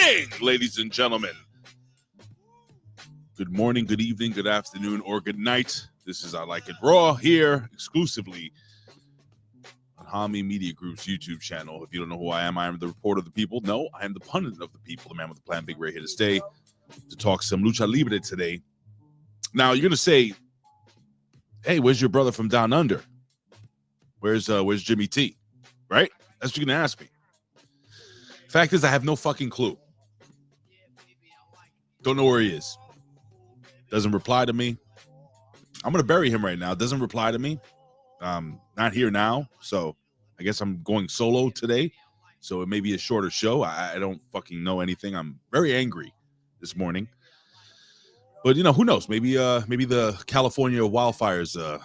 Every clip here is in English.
morning, ladies and gentlemen. Good morning, good evening, good afternoon, or good night. This is I Like It Raw here exclusively on Hamin Media Group's YouTube channel. If you don't know who I am the reporter of the people. No, I am the pundit of the people, the man with the plan, Big Ray, here to stay to talk some lucha libre today. Now, you're going to say, hey, where's your brother from down under? Where's Jimmy T? Right? That's what you're going to ask me. Fact is, I have no fucking clue. Don't know where he is. Doesn't reply to me. I'm going to bury him right now. Doesn't reply to me. Not here now. So I guess I'm going solo today. So it may be a shorter show. I don't fucking know anything. I'm very angry this morning. But, you know, who knows? Maybe the California wildfires,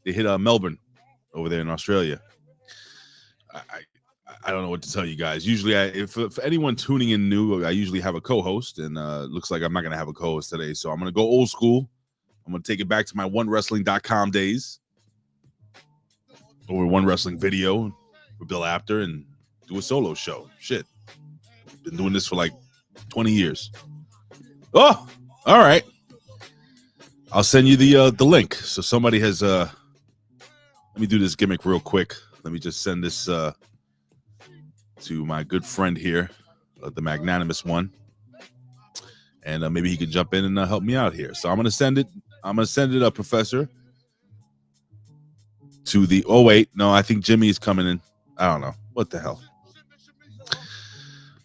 they hit Melbourne over there in Australia. I don't know what to tell you guys. Usually, if anyone tuning in new, I usually have a co-host, and looks like I'm not going to have a co-host today. So I'm going to go old school. I'm going to take it back to my OneWrestling.com days, or One Wrestling Video with Bill Apter, and do a solo show. Shit. Been doing this for like 20 years. Oh, all right. I'll send you the link. So somebody has let me do this gimmick real quick. Let me just send this to my good friend here, the magnanimous one, and maybe he could jump in and help me out here. So I'm gonna send it. Professor, to the. Oh wait, no, I think Jimmy is coming in. I don't know what the hell.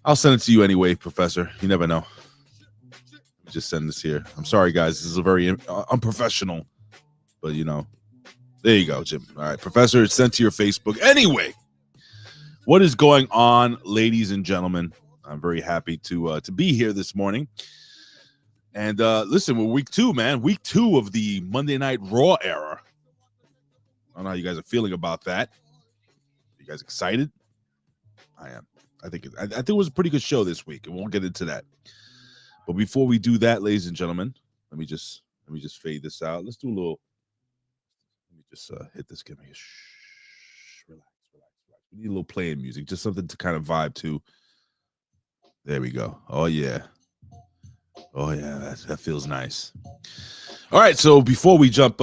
I'll send it to you anyway, Professor. You never know. Just send this here. I'm sorry, guys. This is a very unprofessional, but you know, there you go, Jim. All right, Professor, it's sent to your Facebook. Anyway, what is going on, ladies and gentlemen? I'm very happy to be here this morning. And listen, we're week 2, man. Week 2 of the Monday Night RAW era. I don't know how you guys are feeling about that. You guys excited? I am. I think it was a pretty good show this week, and we'll get into that. But before we do that, ladies and gentlemen, let me just fade this out. Let's do a little. Let me just hit this gimmick. Shh, relax. We need a little playing music, just something to kind of vibe to. There we go. Oh yeah, that feels nice. All right, so before we jump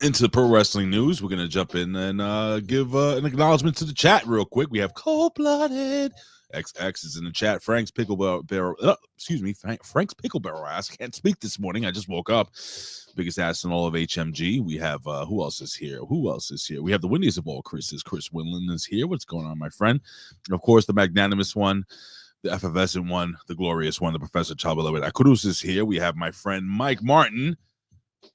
into pro wrestling news, we're gonna jump in and give an acknowledgement to the chat real quick. We have Cold-Blooded XX is in the chat. Frank's Picklebarrel, Frank's Picklebarrel ass. Can't speak this morning. I just woke up. Biggest ass in all of HMG. We have who else is here? We have the windiest of all Chris's. Chris Winland is here. What's going on, my friend? And of course, the magnanimous one, the effervescent one, the glorious one, the Professor Chabalawit Cruz is here. We have my friend Mike Martin.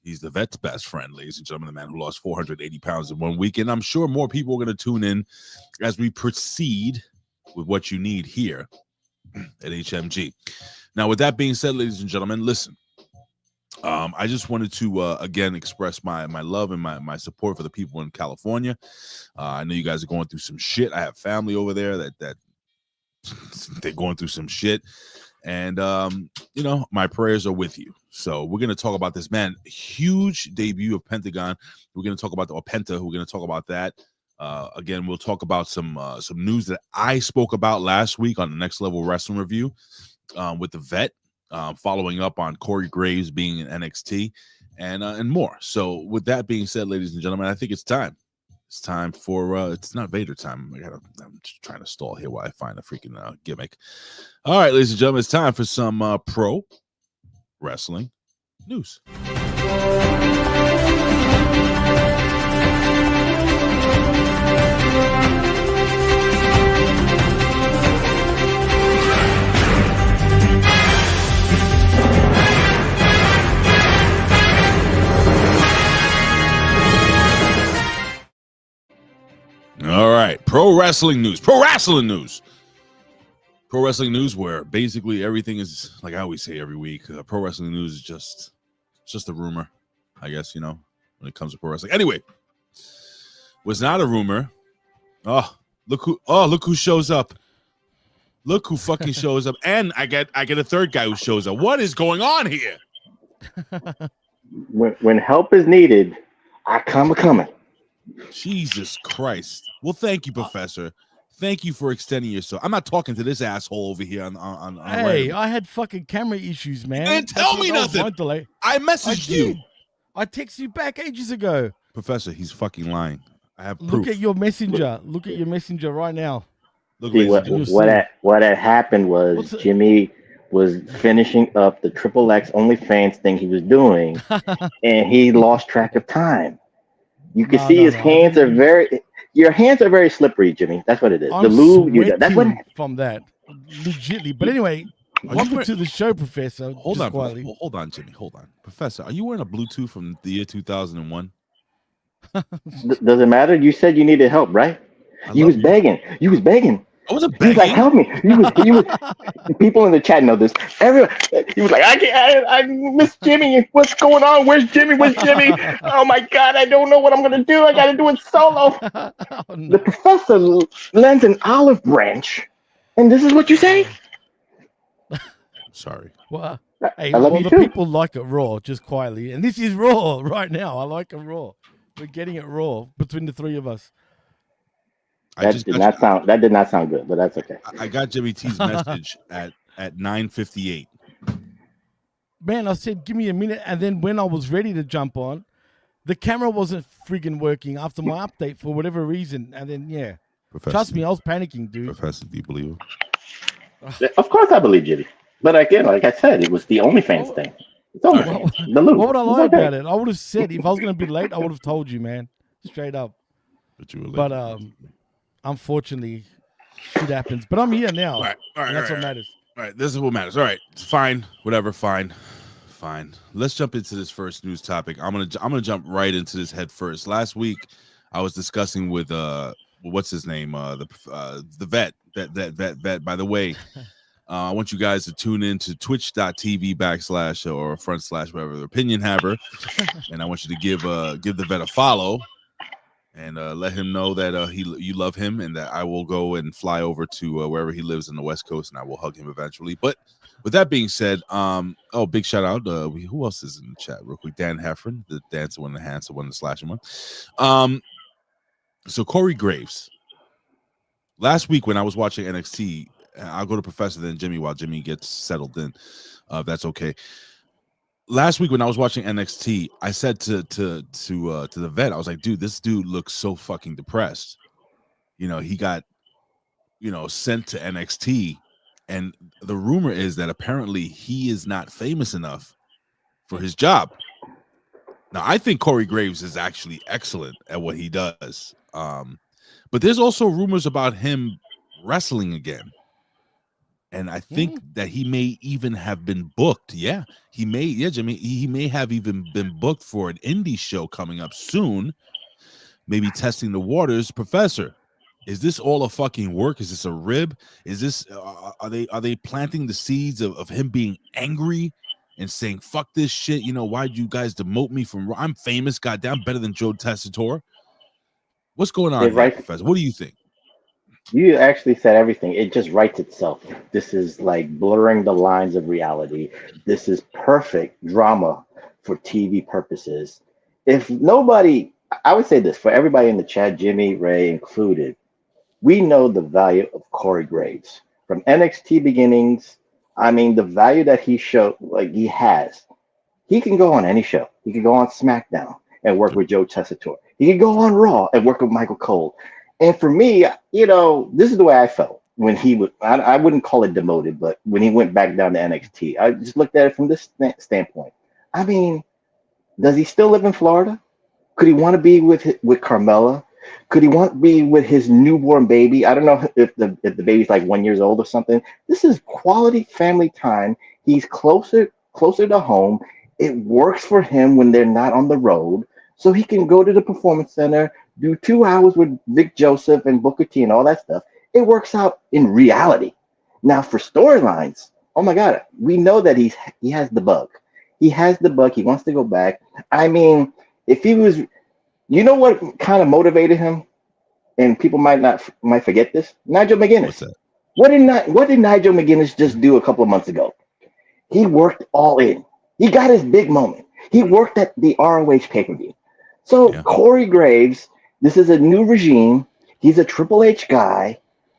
He's the vet's best friend, ladies and gentlemen, the man who lost 480 pounds in 1 week. And I'm sure more people are going to tune in as we proceed with what you need here at HMG. Now, with that being said, ladies and gentlemen, listen. I just wanted to again express my love and my support for the people in California. I know you guys are going through some shit. I have family over there that they're going through some shit, and you know, my prayers are with you. So we're gonna talk about this, man. Huge debut of Pentagon. We're gonna talk about Penta. We're gonna talk about that. Again, we'll talk about some news that I spoke about last week on the Next Level Wrestling Review with the vet. Following up on Corey Graves being in NXT and more. So with that being said, ladies and gentlemen, I think it's time. It's time for it's not Vader time. I'm just trying to stall here while I find a freaking gimmick. All right, ladies and gentlemen, it's time for some pro wrestling news. All right, pro wrestling news, where basically everything is, like I always say every week, pro wrestling news is just a rumor, I guess, you know, when it comes to pro wrestling. Anyway, was not a rumor. Look who shows up. Look who fucking shows up. And I get a third guy who shows up. What is going on here? When help is needed, I come a coming. Jesus Christ. Well, thank you, Professor. Thank you for extending yourself. I'm not talking to this asshole over here on Hey, I had fucking camera issues, man. You didn't tell me nothing. I messaged you. I texted you back ages ago. Professor, he's fucking lying. I have proof. Look at your messenger. Look at your messenger right now. Look, what had happened was Jimmy was finishing up the XXX OnlyFans thing he was doing, and he lost track of time. You can see his hands are your hands are very slippery, Jimmy. That's what it is. The lube, that's what from that, legitly. But anyway, welcome to the show, Professor. Hold on, Jimmy. Hold on, Professor. Are you wearing a Bluetooth from the year 2001? Doesn't matter. You said you needed help, right? You was begging. I wasn't begging. He was like, help me. He was people in the chat know this. Everyone, he was like, I miss Jimmy. What's going on? Where's Jimmy? Oh my God, I don't know what I'm gonna do. I gotta do it solo. No. The professor lends an olive branch, and this is what you say? Sorry. Well, hey, the people like it raw, just quietly. And this is raw right now. I like it raw. We're getting it raw between the three of us. That did not sound good, but that's okay. I got Jimmy T's message at 9:58. Man, I said, give me a minute. And then when I was ready to jump on, the camera wasn't friggin' working after my update for whatever reason. And then, yeah. Professor, trust me, I was panicking, dude. Professor, do you believe it? Of course I believe Jimmy. But again, like I said, it was the OnlyFans thing. It's OnlyFans. What would I lie about it? I would have said, if I was going to be late, I would have told you, man. Straight up. But you were late. But, unfortunately, shit happens. But I'm here now. All right, that's what matters. All right, this is what matters. All right, fine, whatever, fine. Let's jump into this first news topic. I'm gonna jump right into this head first. Last week, I was discussing with what's his name, the vet. By the way, I want you guys to tune in to twitch.tv/ or / whatever the opinion haver, and I want you to give the vet a follow. And let him know that you love him, and that I will go and fly over to wherever he lives in the West Coast, and I will hug him eventually. But with that being said, big shout out. Who else is in the chat real quick? Dan Heffron, the dancer one, the handsome one, the slashing one. So Corey Graves. Last week when I was watching NXT, I'll go to Professor then Jimmy while Jimmy gets settled in. If that's okay. Last week when I was watching NXT, I said to the vet, I was like, dude, this dude looks so fucking depressed. You know, he got, sent to NXT, and the rumor is that apparently he is not famous enough for his job. Now, I think Corey Graves is actually excellent at what he does. But there's also rumors about him wrestling again. And I think that he may even have been booked. Yeah, Jimmy. He may have even been booked for an indie show coming up soon. Maybe testing the waters. Professor, is this all a fucking work? Is this a rib? Is this are they planting the seeds of him being angry and saying fuck this shit? Why'd you guys demote me from? I'm famous, goddamn, better than Joe Tessitore. What's going on here, Professor? What do you think? You actually said everything. It just writes itself. This is like blurring the lines of reality. This is perfect drama for TV purposes. If nobody, I would say this for everybody in the chat, Jimmy, Ray included, we know the value of Corey Graves from NXT beginnings. I mean, the value that he showed, like he has. He can go on any show. He can go on SmackDown and work with Joe Tessitore. He can go on Raw and work with Michael Cole. And for me, this is the way I felt when he would, I wouldn't call it demoted, but when he went back down to NXT, I just looked at it from this standpoint. I mean, does he still live in Florida? Could he want to be with Carmella? Could he want to be with his newborn baby? I don't know if the baby's like 1 year old or something. This is quality family time. He's closer to home. It works for him when they're not on the road. So he can go to the Performance Center, do 2 hours with Vic Joseph and Booker T and all that stuff. It works out in reality. Now for storylines, oh my God, we know that he has the bug. He has the bug. He wants to go back. I mean, if he was, what kind of motivated him, and people might forget this. Nigel McGuinness. What did Nigel McGuinness just do a couple of months ago? He worked all in. He got his big moment. He worked at the ROH pay-per-view. So Corey Graves, this is a new regime. He's a Triple H guy.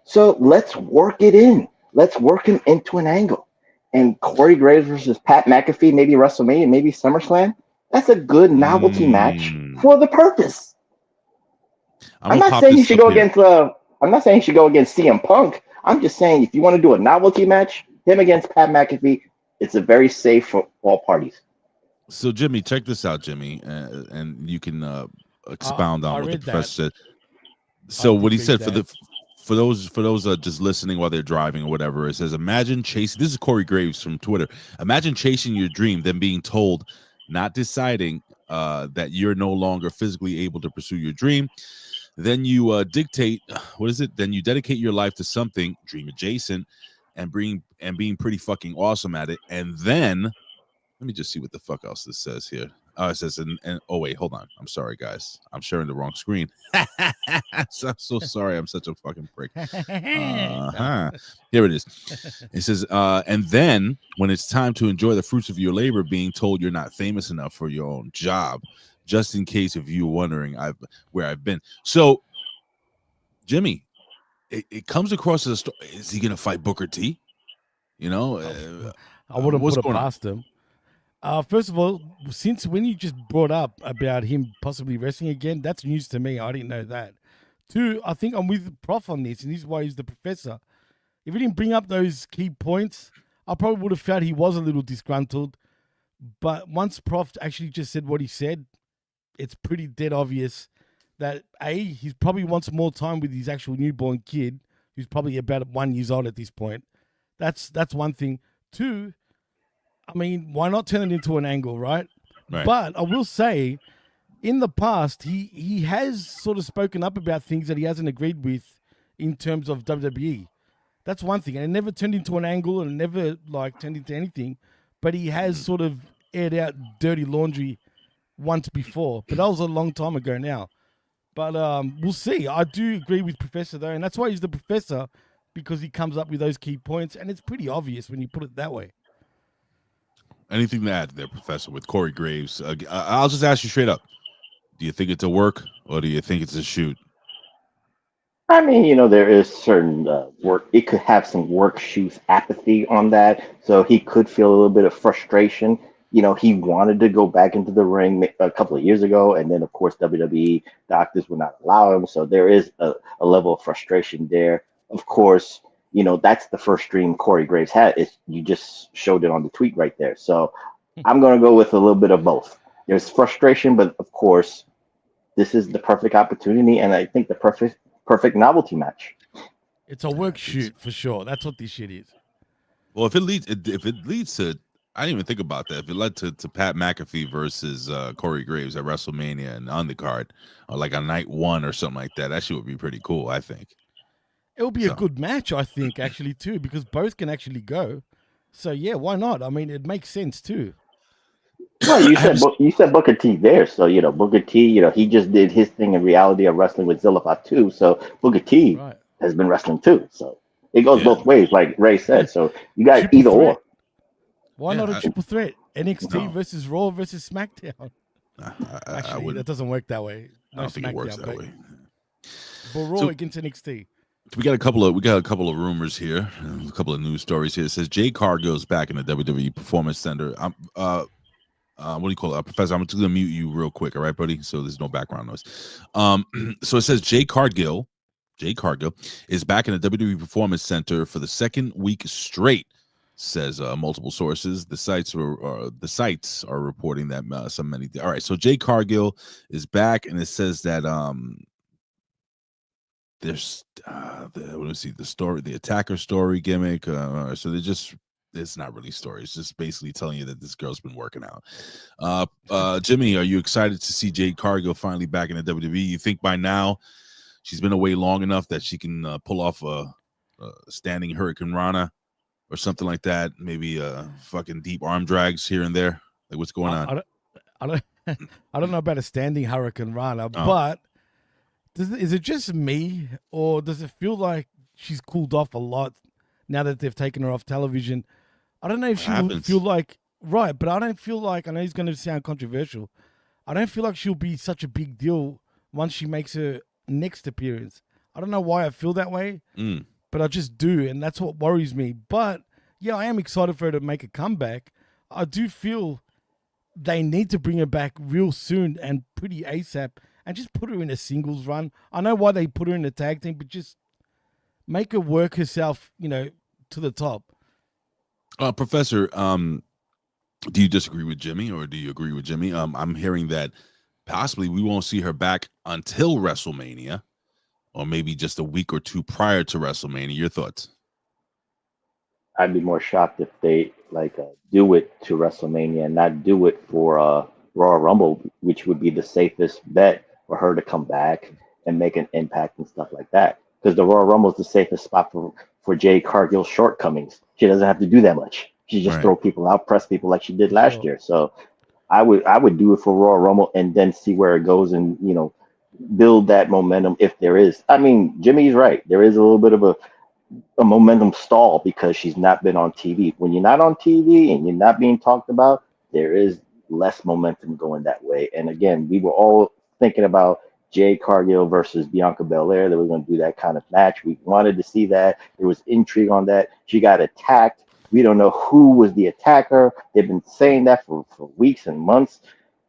So let's work it in. Let's work him into an angle. And Corey Graves versus Pat McAfee, maybe WrestleMania, maybe SummerSlam. That's a good novelty match for the purpose. I'm not saying he should go against. I'm not saying he should go against CM Punk. I'm just saying if you want to do a novelty match, him against Pat McAfee, it's a very safe for all parties. So Jimmy, check this out, Jimmy, and you can expound on what the professor said. So what he said for those just listening while they're driving or whatever, it says, imagine chasing. This is Corey Graves from Twitter. Imagine chasing your dream, then being told, not deciding that you're no longer physically able to pursue your dream. Then you dictate, what is it? Then you dedicate your life to something dream adjacent, and being pretty fucking awesome at it. And then let me just see what the fuck else this says here. It says, and oh wait, hold on. I'm sorry, guys. I'm sharing the wrong screen. I'm so sorry. I'm such a fucking prick. Here it is. It says, and then when it's time to enjoy the fruits of your labor, being told you're not famous enough for your own job, just in case if you're wondering where I've been. So, Jimmy, it comes across as a story. Is he going to fight Booker T? You know, I wouldn't put it past him. First of all, since when you just brought up about him possibly wrestling again, that's news to me. I didn't know that. Two, I think I'm with Prof on this, and this is why he's the professor. If he didn't bring up those key points, I probably would have felt he was a little disgruntled. But once Prof actually just said what he said, it's pretty dead obvious that he probably wants more time with his actual newborn kid, who's probably about 1 year old at this point. That's one thing. Two, I mean, why not turn it into an angle, right? But I will say, in the past, he has sort of spoken up about things that he hasn't agreed with in terms of WWE. That's one thing. And it never turned into an angle and it never turned into anything. But he has sort of aired out dirty laundry once before. But that was a long time ago now. But we'll see. I do agree with Professor, though. And that's why he's the professor, because he comes up with those key points. And it's pretty obvious when you put it that way. Anything to add there, Professor, with Corey Graves? I'll just ask you straight up. Do you think it's a work or do you think it's a shoot? I mean, there is certain work. It could have some work shoot apathy on that. So he could feel a little bit of frustration. He wanted to go back into the ring a couple of years ago. And then, of course, WWE doctors would not allow him. So there is a level of frustration there. Of course, that's the first dream Corey Graves had. You just showed it on the tweet right there. So I'm going to go with a little bit of both. There's frustration, but of course, this is the perfect opportunity, and I think the perfect novelty match. It's a work shoot for sure. That's what this shit is. Well, if it leads to, I didn't even think about that. If it led to Pat McAfee versus Corey Graves at WrestleMania and on the card, or like on night one or something like that, that shit would be pretty cool, I think. It'll be a good match, I think, actually, too, because both can actually go. So, yeah, why not? I mean, it makes sense, too. Well, you said Booker T there. So, Booker T, he just did his thing in Reality of Wrestling with Zillify too. So, Booker T has been wrestling, too. So, it goes both ways, like Ray said. So, you got triple either threat. or. Why not a triple threat? NXT versus Raw versus SmackDown. Actually, that doesn't work that way. No, I don't think it works that way. But Raw against NXT. We got a couple of rumors here, a couple of news stories here. It says Jade Cargill's back in the WWE Performance Center. What do you call it, Professor? I'm just gonna mute you real quick, all right, buddy? So there's no background noise. So it says Jade Cargill is back in the WWE Performance Center for the second week straight. Says multiple sources. The sites are reporting that All right, so Jade Cargill is back, and it says that there's let me see the attacker story gimmick. So it's not really story. It's just basically telling you that this girl's been working out. Jimmy, are you excited to see Jade Cargill finally back in the WWE? You think by now she's been away long enough that she can pull off a standing Hurricane Rana or something like that? Maybe fucking deep arm drags here and there. Like, what's going on? I don't know about a standing Hurricane Rana, but is it just me, or does it feel like she's cooled off a lot now that they've taken her off television? I don't know if she will feel like, but I don't feel like, I know it's going to sound controversial, I don't feel like she'll be such a big deal once she makes her next appearance. I don't know why I feel that way, but I just do, and that's what worries me. But yeah, I am excited for her to make a comeback. I do feel they need to bring her back real soon and pretty ASAP, and just put her in a singles run. I know why they put her in a tag team, but just make her work herself, to the top. Professor, do you disagree with Jimmy, or do you agree with Jimmy? I'm hearing that possibly we won't see her back until WrestleMania, or maybe just a week or two prior to WrestleMania. Your thoughts? I'd be more shocked if they do it to WrestleMania and not do it for Royal Rumble, which would be the safest bet for her to come back and make an impact and stuff like that. Because the Royal Rumble is the safest spot for Jade Cargill's shortcomings. She doesn't have to do that much. She just throw people out, press people like she did last year. So I would do it for Royal Rumble and then see where it goes and build that momentum if there is. I mean, Jimmy's right. There is a little bit of a momentum stall because she's not been on TV. When you're not on TV and you're not being talked about, there is less momentum going that way. And again, we were all thinking about Jade Cargill versus Bianca Belair. They were going to do that kind of match. We wanted to see that. There was intrigue on that. She got attacked. We don't know who was the attacker. They've been saying that for weeks and months.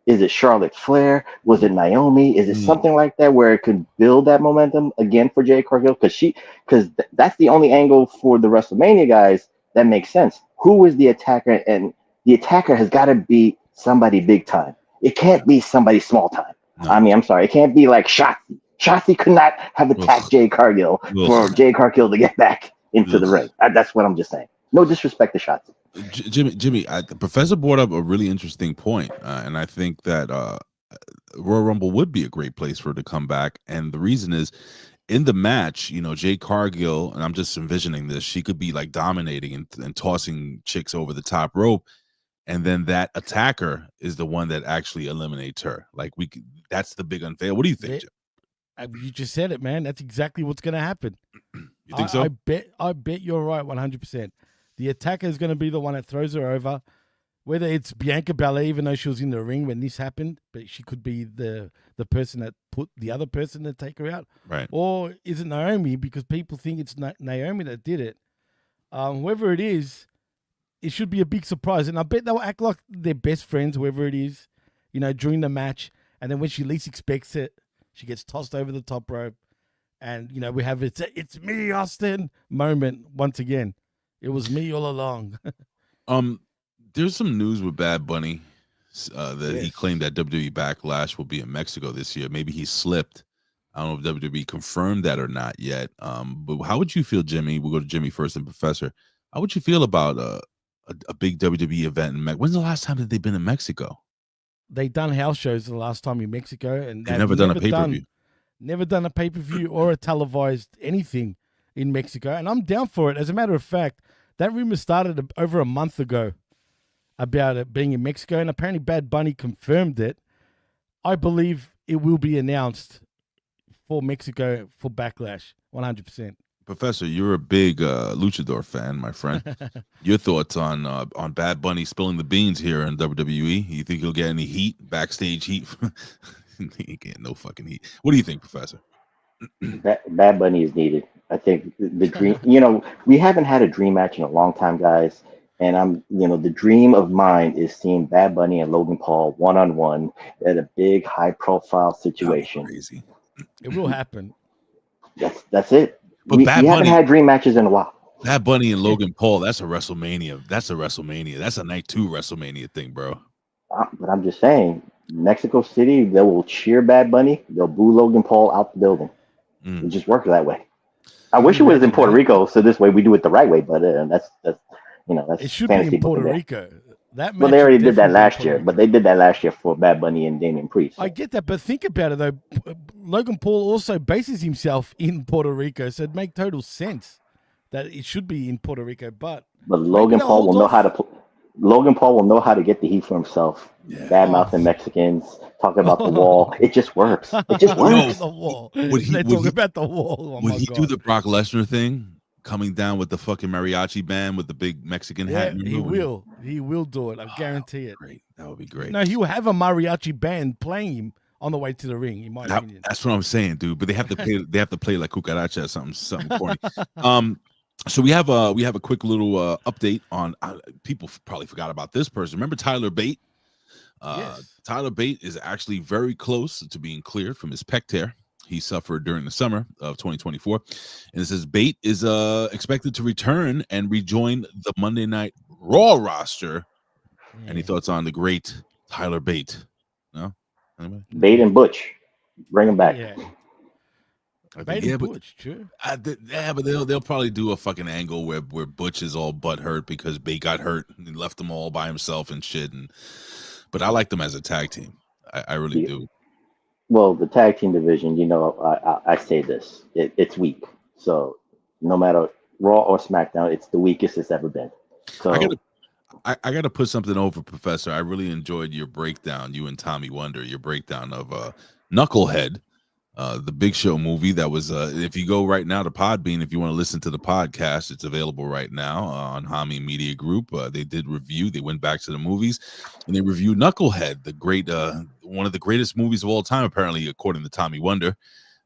Is it Charlotte Flair? Was it Naomi? Is it something like that where it could build that momentum again for Jade Cargill? Because that's the only angle for the WrestleMania guys that makes sense. Who is the attacker? And the attacker has got to be somebody big time. It can't be somebody small time. No. I mean, I'm sorry. It can't be like Shotzi. Shotzi could not have attacked Jade Cargill for Jade Cargill to get back into the ring. That's what I'm just saying. No disrespect to Shotzi. Jimmy, the professor brought up a really interesting point, and I think that Royal Rumble would be a great place for her to come back. And the reason is, in the match, Jade Cargill, and I'm just envisioning this, she could be like dominating and tossing chicks over the top rope, and then that attacker is the one that actually eliminates her. Like that's the big unveil. What do you think, Jim? You just said it, man. That's exactly what's going to happen. You think so? I bet you're right, 100%. The attacker is going to be the one that throws her over. Whether it's Bianca Belair, even though she was in the ring when this happened, but she could be the person that put the other person to take her out. Right. Or is it Naomi? Because people think it's Naomi that did it. Whoever it is, it should be a big surprise. And I bet they'll act like they're best friends, whoever it is, during the match. And then when she least expects it, she gets tossed over the top rope. And, we have it's me, Austin moment once again. It was me all along. There's some news with Bad Bunny that he claimed that WWE Backlash will be in Mexico this year. Maybe he slipped. I don't know if WWE confirmed that or not yet. But how would you feel, Jimmy? We'll go to Jimmy first and Professor. How would you feel about a big WWE event in Mexico? When's the last time that they've been in Mexico? They done house shows the last time in Mexico, and they've never done a pay-per-view. Never done a pay-per-view or a televised anything in Mexico, and I'm down for it. As a matter of fact, that rumor started over a month ago about it being in Mexico, and apparently Bad Bunny confirmed it. I believe it will be announced for Mexico for Backlash, 100%. Professor, you're a big luchador fan, my friend. Your thoughts on Bad Bunny spilling the beans here in WWE? You think he'll get any heat, backstage heat? He ain't getting no fucking heat. What do you think, Professor? Bad Bunny is needed. I think the dream, we haven't had a dream match in a long time, guys. And the dream of mine is seeing Bad Bunny and Logan Paul one-on-one at a big, high-profile situation. Crazy. It will happen. That's it. But we haven't had dream matches in a while. Bad Bunny and Logan Paul, that's a WrestleMania. That's a night 2 WrestleMania thing, bro. But I'm just saying, Mexico City, they will cheer Bad Bunny. They'll boo Logan Paul out the building. It just works that way. I wish it was in Puerto Rico, so this way we do it the right way. But that's it should be in Puerto Rico. Well, they already did that last year, but they did that last year for Bad Bunny and Damian Priest. So. I get that, but think about it though. Logan Paul also bases himself in Puerto Rico, so it makes total sense that it should be in Puerto Rico. But Logan Paul will know how to. Logan Paul will know how to get the heat for himself. Yeah. Bad mouthing Mexicans, talking about the wall. It just works. It just works. The wall. They talk about the wall. Would he do the Brock Lesnar thing? Coming down with the fucking mariachi band with the big Mexican hat. He will do it. I guarantee it. Great. That would be great. No, he will have a mariachi band playing him on the way to the ring, in my opinion. That's what I'm saying, dude. But they have to play. They have to play like cucaracha or something corny. So we have a quick little update on. People probably forgot about this person. Remember Tyler Bate? Yes. Tyler Bate is actually very close to being cleared from his pec tear he suffered during the summer of 2024. And it says Bate is expected to return and rejoin the Monday Night Raw roster. Yeah. Any thoughts on the great Tyler Bate? No? Anybody? Bate and Butch, bring him back. Yeah. Bate and Butch, true. Yeah, but they'll probably do a fucking angle where Butch is all butthurt because Bate got hurt and left him all by himself and shit. But I like them as a tag team. I really do. Well, the tag team division, I say this, it's weak. So no matter Raw or SmackDown, it's the weakest it's ever been. So I gotta put something over, Professor. I really enjoyed your breakdown, you and Tommy Wonder, your breakdown of Knucklehead, the Big Show movie. That was if you go right now to Podbean, if you want to listen to the podcast, it's available right now on Hamin Media Group. They did review. They went back to the movies and they reviewed Knucklehead, the great one of the greatest movies of all time, apparently, according to Tommy Wonder,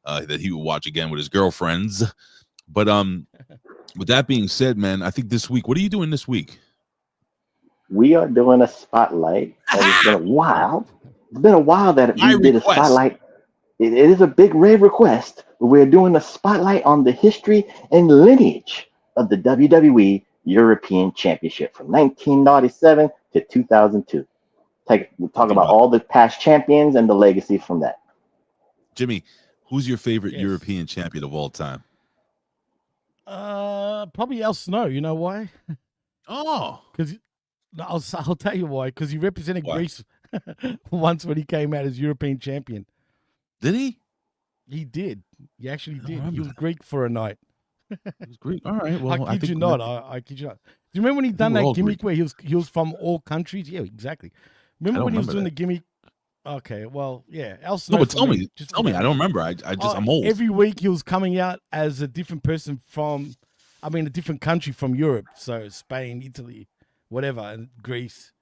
that he would watch again with his girlfriends. But with that being said, man, I think this week, what are you doing this week? We are doing a spotlight. It's been a while. It's been a while that we did a spotlight. It is a big red request, but we're doing a spotlight on the history and lineage of the WWE European Championship from 1997 to 2002. We'll talk about all the past champions and the legacy from that. Jimmy, who's your favorite European champion of all time? Probably Al Snow. You know why? Oh, because I'll tell you why. Because he represented Greece once when he came out as European champion. Did he? He did. He actually did. He was Greek for a night. He was Greek. All right. Well, I kid you not. I kid you not. Do you remember when he done that gimmick where he was from all countries? Yeah, exactly. Remember when he was doing the gimmick? Okay, well, yeah. Al Snow. No, but tell me. I don't remember. I'm old. Every week he was coming out as a different person a different country from Europe. So Spain, Italy, whatever, and Greece.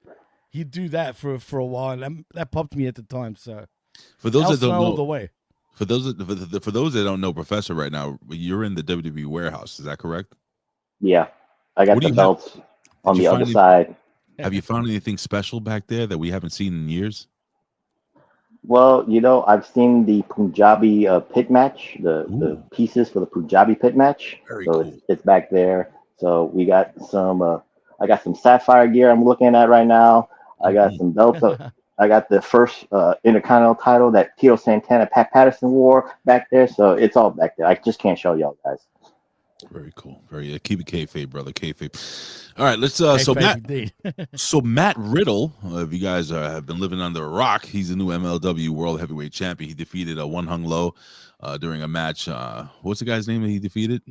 He'd do that for a while. And that popped me at the time. So for those that don't know, all the way. For those that don't know, Professor, right now you're in the WWE warehouse. Is that correct? Yeah, I got the belts on the other side. Have you found anything special back there that we haven't seen in years? Well, I've seen the Punjabi pit match, the pieces for the Punjabi pit match. Very cool. It's back there. So we got some. I got some sapphire gear I'm looking at right now. I got some belts. I got the first Intercontinental title that Tito Santana, Pat Patterson wore back there. So it's all back there. I just can't show y'all guys. Very cool. Very keep it kayfabe, brother. Kayfabe. All right, let's. So Matt Riddle, if you guys have been living under a rock, he's the new MLW World Heavyweight Champion. He defeated One Hung Lo during a match. What's the guy's name that he defeated?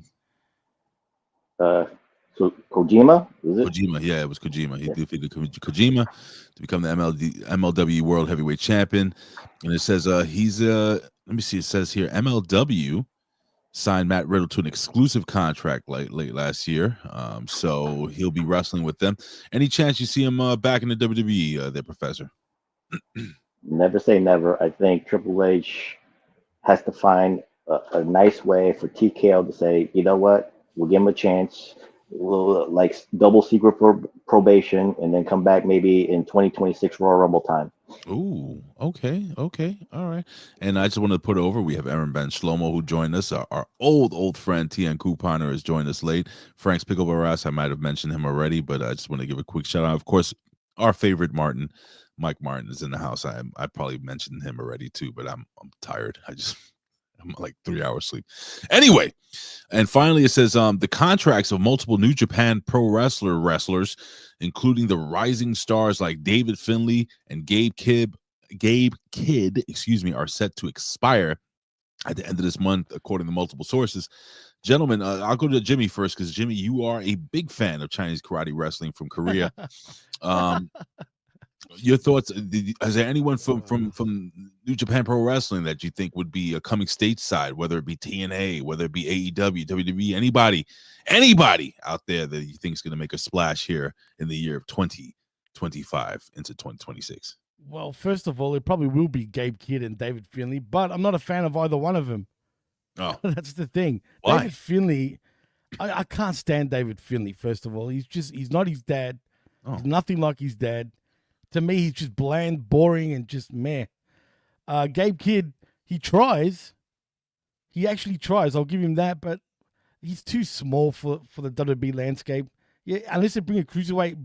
So Kojima, is it? Kojima, yeah, it was Kojima. He defeated Kojima to become the MLW World Heavyweight Champion. And it says he's let me see. It says here MLW signed Matt Riddle to an exclusive contract late last year. So he'll be wrestling with them. Any chance you see him back in the WWE, there, Professor? Never say never. I think Triple H has to find a nice way for TKO to say, you know what, we'll give him a chance. We'll like double secret probation and then come back maybe in 2026 Royal Rumble time. Ooh, okay, all right. And I just want to put over, we have Aaron Ben Shlomo who joined us. Our old friend Tian Couponer has joined us late. Frank's Pickleball, I might have mentioned him already, but I just want to give a quick shout out. Of course, our favorite Martin, Mike Martin, is in the house. I probably mentioned him already too, but I'm tired. I'm like 3 hours sleep. Anyway, and finally it says the contracts of multiple New Japan Pro wrestlers, including the rising stars like David Finlay and Gabe Kidd, are set to expire at the end of this month, according to multiple sources. Gentlemen, I'll go to Jimmy first because Jimmy, you are a big fan of Chinese karate wrestling from Korea. Your thoughts? Is there anyone from New Japan Pro Wrestling that you think would be coming stateside, whether it be TNA, whether it be AEW, WWE, anybody out there that you think is going to make a splash here in the year of 2025 into 2026? Well, first of all, it probably will be Gabe Kidd and David Finlay, but I'm not a fan of either one of them. Oh, That's the thing. why? David Finlay, I can't stand David Finlay, first of all. He's not his dad. Oh. He's nothing like his dad. To me, he's just bland, boring, and just meh. Gabe Kidd, he tries. He actually tries. I'll give him that, but he's too small for the WWE landscape. Yeah, unless they bring a cruiserweight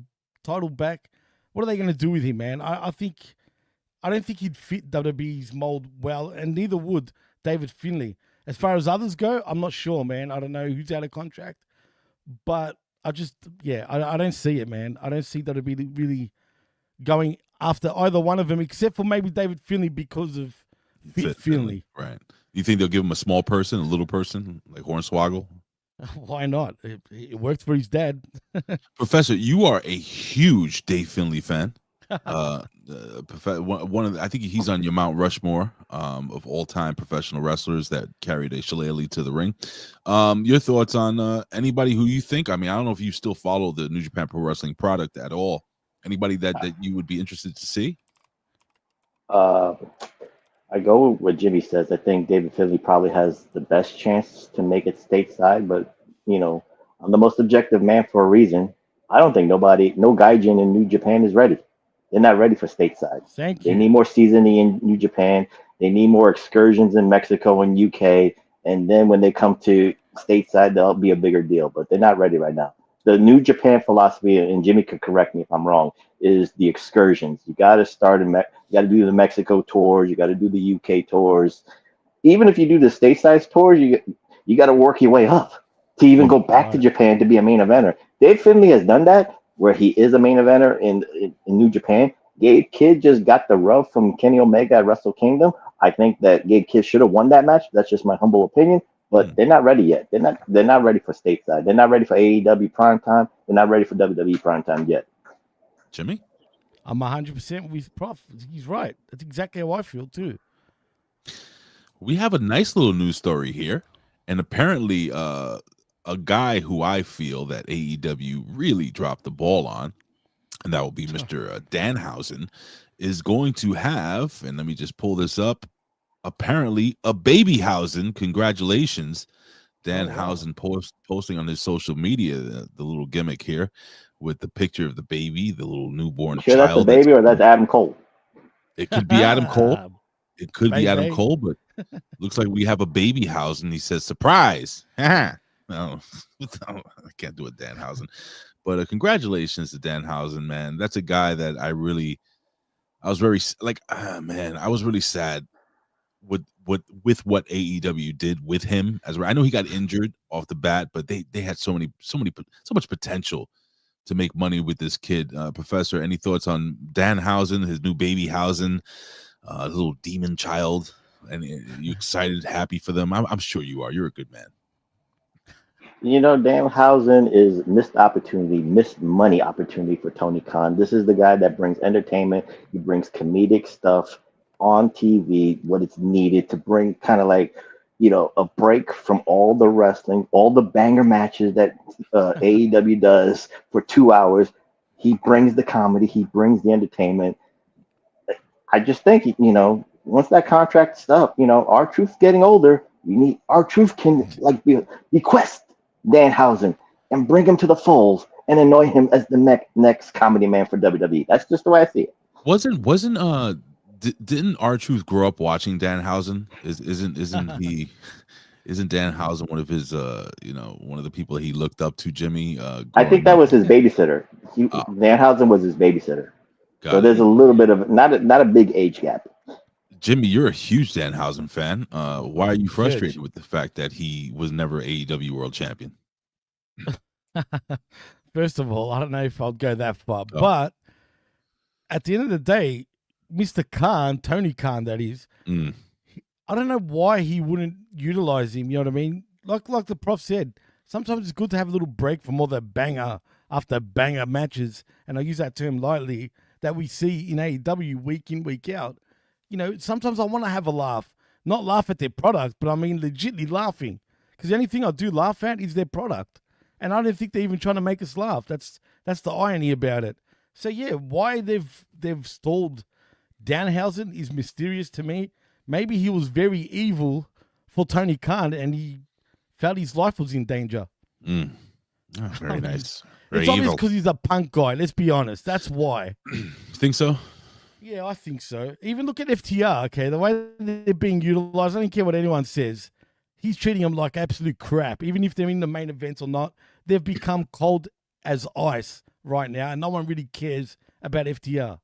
title back, what are they going to do with him, man? I don't think he'd fit WWE's mold well, and neither would David Finlay. As far as others go, I'm not sure, man. I don't know who's out of contract, but I don't see it, man. I don't see WWE really going after either one of them, except for maybe David Finlay because of Fit Finlay. Right. You think they'll give him a small person, a little person, like Hornswoggle? Why not? It worked for his dad. Professor, you are a huge Dave Finlay fan. One of I think he's on your Mount Rushmore of all-time professional wrestlers that carried a shillelagh to the ring. Your thoughts on anybody who you think? I mean, I don't know if you still follow the New Japan Pro Wrestling product at all. Anybody that you would be interested to see? I go with what Jimmy says. I think David Finlay probably has the best chance to make it stateside, but I'm the most objective man for a reason. I don't think no gaijin in New Japan is ready. They're not ready for stateside. They need more seasoning in New Japan. They need more excursions in Mexico and UK. And then when they come to stateside, they'll be a bigger deal. But they're not ready right now. The New Japan philosophy, and Jimmy could correct me if I'm wrong, is the excursions. You got to start you got to do the Mexico tours. You got to do the UK tours. Even if you do the stateside tours, you got to work your way up to even go back to Japan to be a main eventer. Dave Finlay has done that, where he is a main eventer in New Japan. Gabe Kidd just got the rub from Kenny Omega at Wrestle Kingdom. I think that Gabe Kidd should have won that match. That's just my humble opinion. But they're not ready yet. They're not ready for stateside. They're not ready for AEW primetime. They're not ready for WWE primetime yet. Jimmy? I'm 100% with Prof. He's right. That's exactly how I feel too. We have a nice little news story here. And apparently a guy who I feel that AEW really dropped the ball on, and that will be Mr. Danhausen, is going to have, and let me just pull this up, apparently a babyhausen. Congratulations. Danhausen posting on his social media the little gimmick here with the picture of the baby, the little newborn child. That's the baby, or that's Adam Cole? It could be Adam Cole. It could be Adam Cole, but looks like we have a babyhausen. He says, surprise. No, I can't do a Danhausen. But congratulations to Danhausen, man. That's a guy that I was really sad with what AEW did with him. I know he got injured off the bat, but they had so much potential to make money with this kid. Professor, any thoughts on Danhausen, his new babyhausen, little demon child? And you excited, happy for them? I'm sure you are. You're a good man. Danhausen is missed money opportunity for Tony Khan. This is the guy that brings entertainment. He brings comedic stuff on TV, what it's needed to bring kind of like, a break from all the wrestling, all the banger matches that AEW does for 2 hours. He brings the comedy. He brings the entertainment. I just think, once that contract's up, R-Truth's getting older. R-Truth can request Danhausen and bring him to the fold and anoint him as the next comedy man for WWE. That's just the way I see it. Didn't R-Truth grow up watching Danhausen? Isn't Danhausen one of his one of the people that he looked up to, Jimmy? I think that was his babysitter. Danhausen was his babysitter. So there's a little bit of not a big age gap. Jimmy, you're a huge Danhausen fan. Why are you frustrated with the fact that he was never AEW World Champion? First of all, I don't know if I'll go that far, but at the end of the day, Mr. Khan, Tony Khan, that is, I don't know why he wouldn't utilize him. You know what I mean? Like the prof said, sometimes it's good to have a little break from all the banger after banger matches, and I use that term lightly, that we see in AEW week in, week out. Sometimes I want to have a laugh. Not laugh at their product, but I mean legitimately laughing. Because the only thing I do laugh at is their product. And I don't think they're even trying to make us laugh. That's the irony about it. So yeah, why they've stalled Danhausen is mysterious to me. Maybe he was very evil for Tony Khan, and he felt his life was in danger. Oh, very nice. Very it's obvious evil. because he's a punk guy. Let's be honest. That's why. Think so? Yeah, I think so. Even look at FTR, okay? The way they're being utilized, I don't care what anyone says. He's treating them like absolute crap. Even if they're in the main events or not, they've become cold as ice right now, and no one really cares about FTR.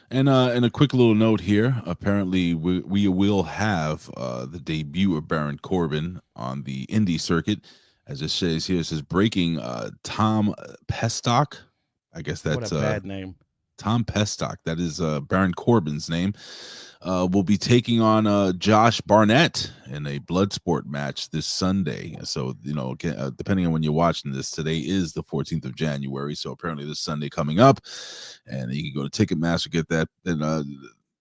And a quick little note here. Apparently, we will have the debut of Baron Corbin on the indie circuit. As it says here, it says breaking Tom Pestock. I guess that's what a bad name. Tom Pestock. That is Baron Corbin's name. Will be taking on Josh Barnett in a Bloodsport match this Sunday. So, depending on when you're watching this, today is the 14th of January. So apparently this Sunday coming up, and you can go to Ticketmaster, get that. And,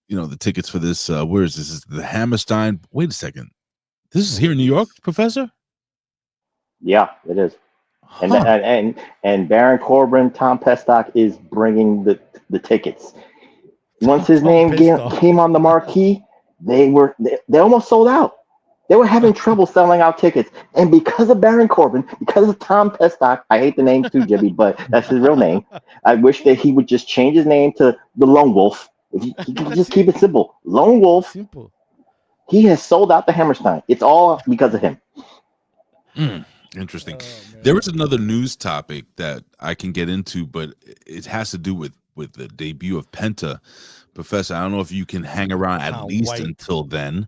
the tickets for this, where is this? This is the Hammerstein. Wait a second. This is here in New York, Professor? Yeah, it is. Huh. And Baron Corbin, Tom Pestock is bringing the tickets. Once his name came on the marquee, they almost sold out. They were having trouble selling out tickets, and because of Baron Corbin, because of Tom Pestock, I hate the name too, Jimmy, but that's his real name. I wish that he would just change his name to the Lone Wolf. If he could just keep it simple, Lone Wolf. Simple. He has sold out the Hammerstein. It's all because of him. Interesting. There was another news topic that I can get into, but it has to do with the debut of Penta. Professor, I don't know if you can hang around at least until then.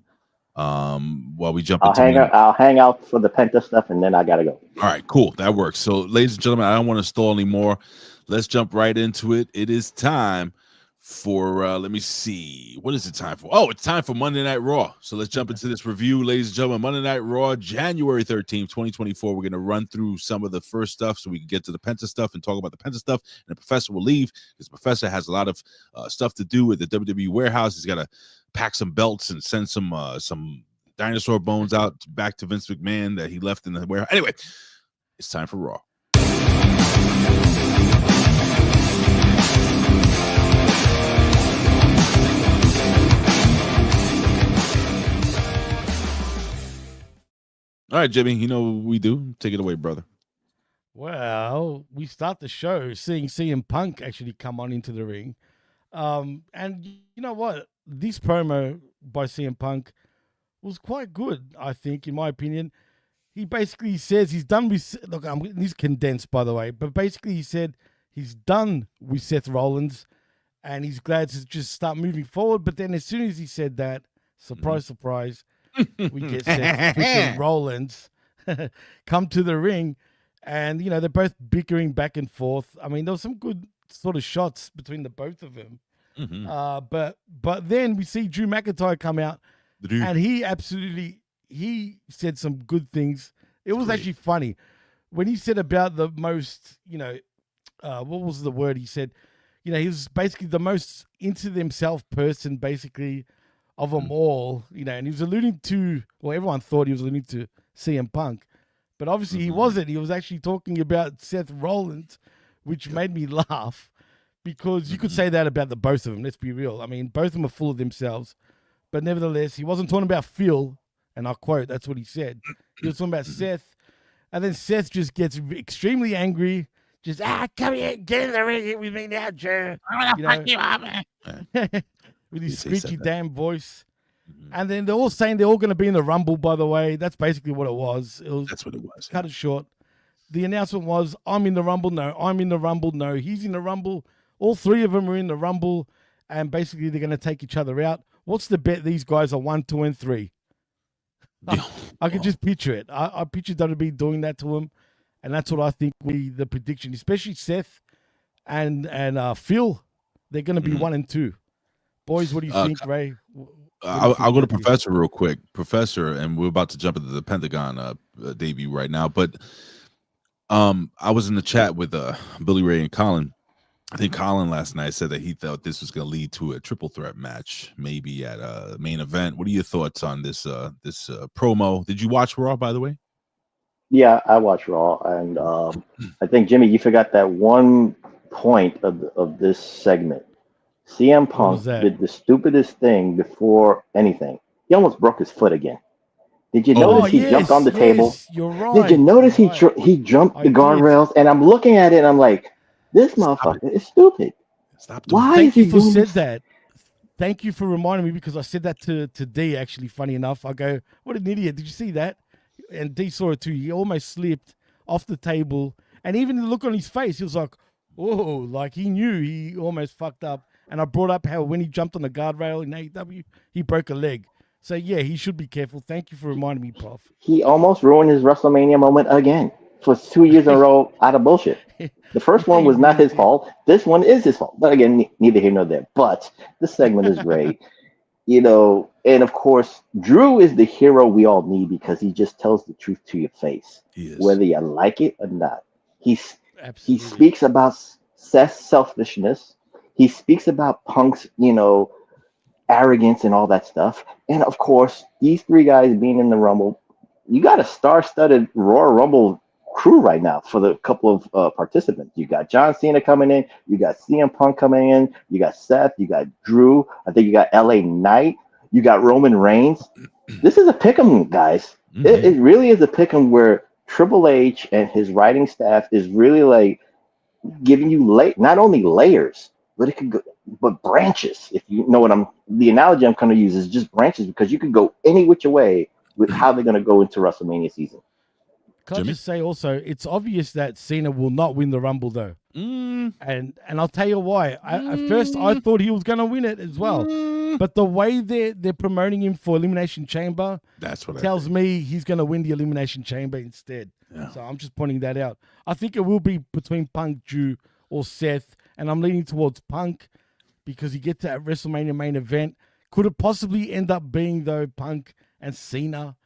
While we jump I'll hang out for the Penta stuff, and then I gotta go. All right, cool. That works. So, ladies and gentlemen, I don't want to stall anymore. Let's jump right into it. It is time for let me see. What is it time for? Oh, it's time for Monday Night Raw. So let's jump into this review, ladies and gentlemen. Monday Night Raw, January 13th, 2024. We're going to run through some of the first stuff so we can get to the Penta stuff and talk about the Penta stuff. And the Professor will leave because the Professor has a lot of stuff to do with the WWE warehouse. He's got to pack some belts and send some dinosaur bones out back to Vince McMahon that he left in the warehouse. Anyway, it's time for Raw. All right, Jimmy, you know what we do. Take it away, brother. Well, we start the show seeing CM Punk actually come on into the ring. And you know what? This promo by CM Punk was quite good, I think, in my opinion. He basically says he's done with... Look, he's condensed, by the way. But basically he said he's done with Seth Rollins and he's glad to just start moving forward. But then as soon as he said that, surprise, surprise... we get Seth freaking Rollins come to the ring, and they're both bickering back and forth. I mean, there was some good sort of shots between the both of them. But then we see Drew McIntyre come out, and he said some good things. It was actually funny when he said about the most, what was the word he said? He was basically the most into himself person, basically, of them all, and he was alluding to, well, everyone thought he was alluding to CM Punk, but obviously he wasn't. He was actually talking about Seth Rollins, which made me laugh because you could say that about the both of them. Let's be real. I mean, both of them are full of themselves, but nevertheless, he wasn't talking about Phil, and I quote, that's what he said. He was talking about Seth, and then Seth just gets extremely angry. Just, come here, get in the ring with me now, Joe. I'm going to fuck you up, man. With his screechy damn voice. And then they're all saying they're all going to be in the Rumble, by the way. That's basically what it was. That's what it was. Cut it short. The announcement was, I'm in the Rumble. No, I'm in the Rumble. No, he's in the Rumble. All three of them are in the Rumble. And basically they're going to take each other out. What's the bet these guys are 1, 2, and 3? I can just picture it. I picture WWE doing that to him. And that's what I think will be the prediction, especially Seth and Phil. They're going to be 1 and 2. Boys, what do you think, Ray? I'll go to Professor real quick. Professor, and we're about to jump into the Pentagon debut right now. But I was in the chat with Billy Ray and Colin. I think Colin last night said that he thought this was going to lead to a triple threat match, maybe at a main event. What are your thoughts on this promo? Did you watch Raw, by the way? Yeah, I watched Raw, and I think, Jimmy, you forgot that one point of this segment. CM What was Punk that? did the stupidest thing before anything. He almost broke his foot again. Did you Oh, notice he jumped on the table? You're right. Did you notice you're right. he jumped I the did. guardrails? And I'm looking at it and I'm like, this motherfucker is stupid. Stop doing Why Thank is he you for doing said this? that. Thank you for reminding me because I said that to D, actually, funny enough. I go, what an idiot. Did you see that? And D saw it too. He almost slipped off the table. And even the look on his face, he was like, oh, like he knew he almost fucked up. And I brought up how when he jumped on the guardrail in AEW, he broke a leg. So, yeah, he should be careful. Thank you for reminding me, Prof. He almost ruined his WrestleMania moment again for 2 years in a row out of bullshit. The first one was not his fault. This one is his fault. But again, neither here nor there. But this segment is great. You know, and of course, Drew is the hero we all need because he just tells the truth to your face, whether you like it or not. He speaks about Seth's selfishness. He speaks about Punk's, arrogance and all that stuff. And of course, these three guys being in the Rumble, you got a star-studded Royal Rumble crew right now for the couple of participants. You got John Cena coming in, you got CM Punk coming in, you got Seth, you got Drew, I think you got LA Knight, you got Roman Reigns. This is a pick'em, guys. Mm-hmm. It really is a pick'em where Triple H and his writing staff is really like giving you not only layers, but it could go, but branches. If you know the analogy I'm going to use is just branches because you could go any which way with how they're going to go into WrestleMania season. Can I just say also, it's obvious that Cena will not win the Rumble though, and I'll tell you why. At first, I thought he was going to win it as well, but the way they're promoting him for Elimination Chamber, that's what tells me he's going to win the Elimination Chamber instead. Yeah. So I'm just pointing that out. I think it will be between Punk, Drew, or Seth, and I'm leaning towards Punk because he gets that WrestleMania main event. Could it possibly end up being though Punk and Cena?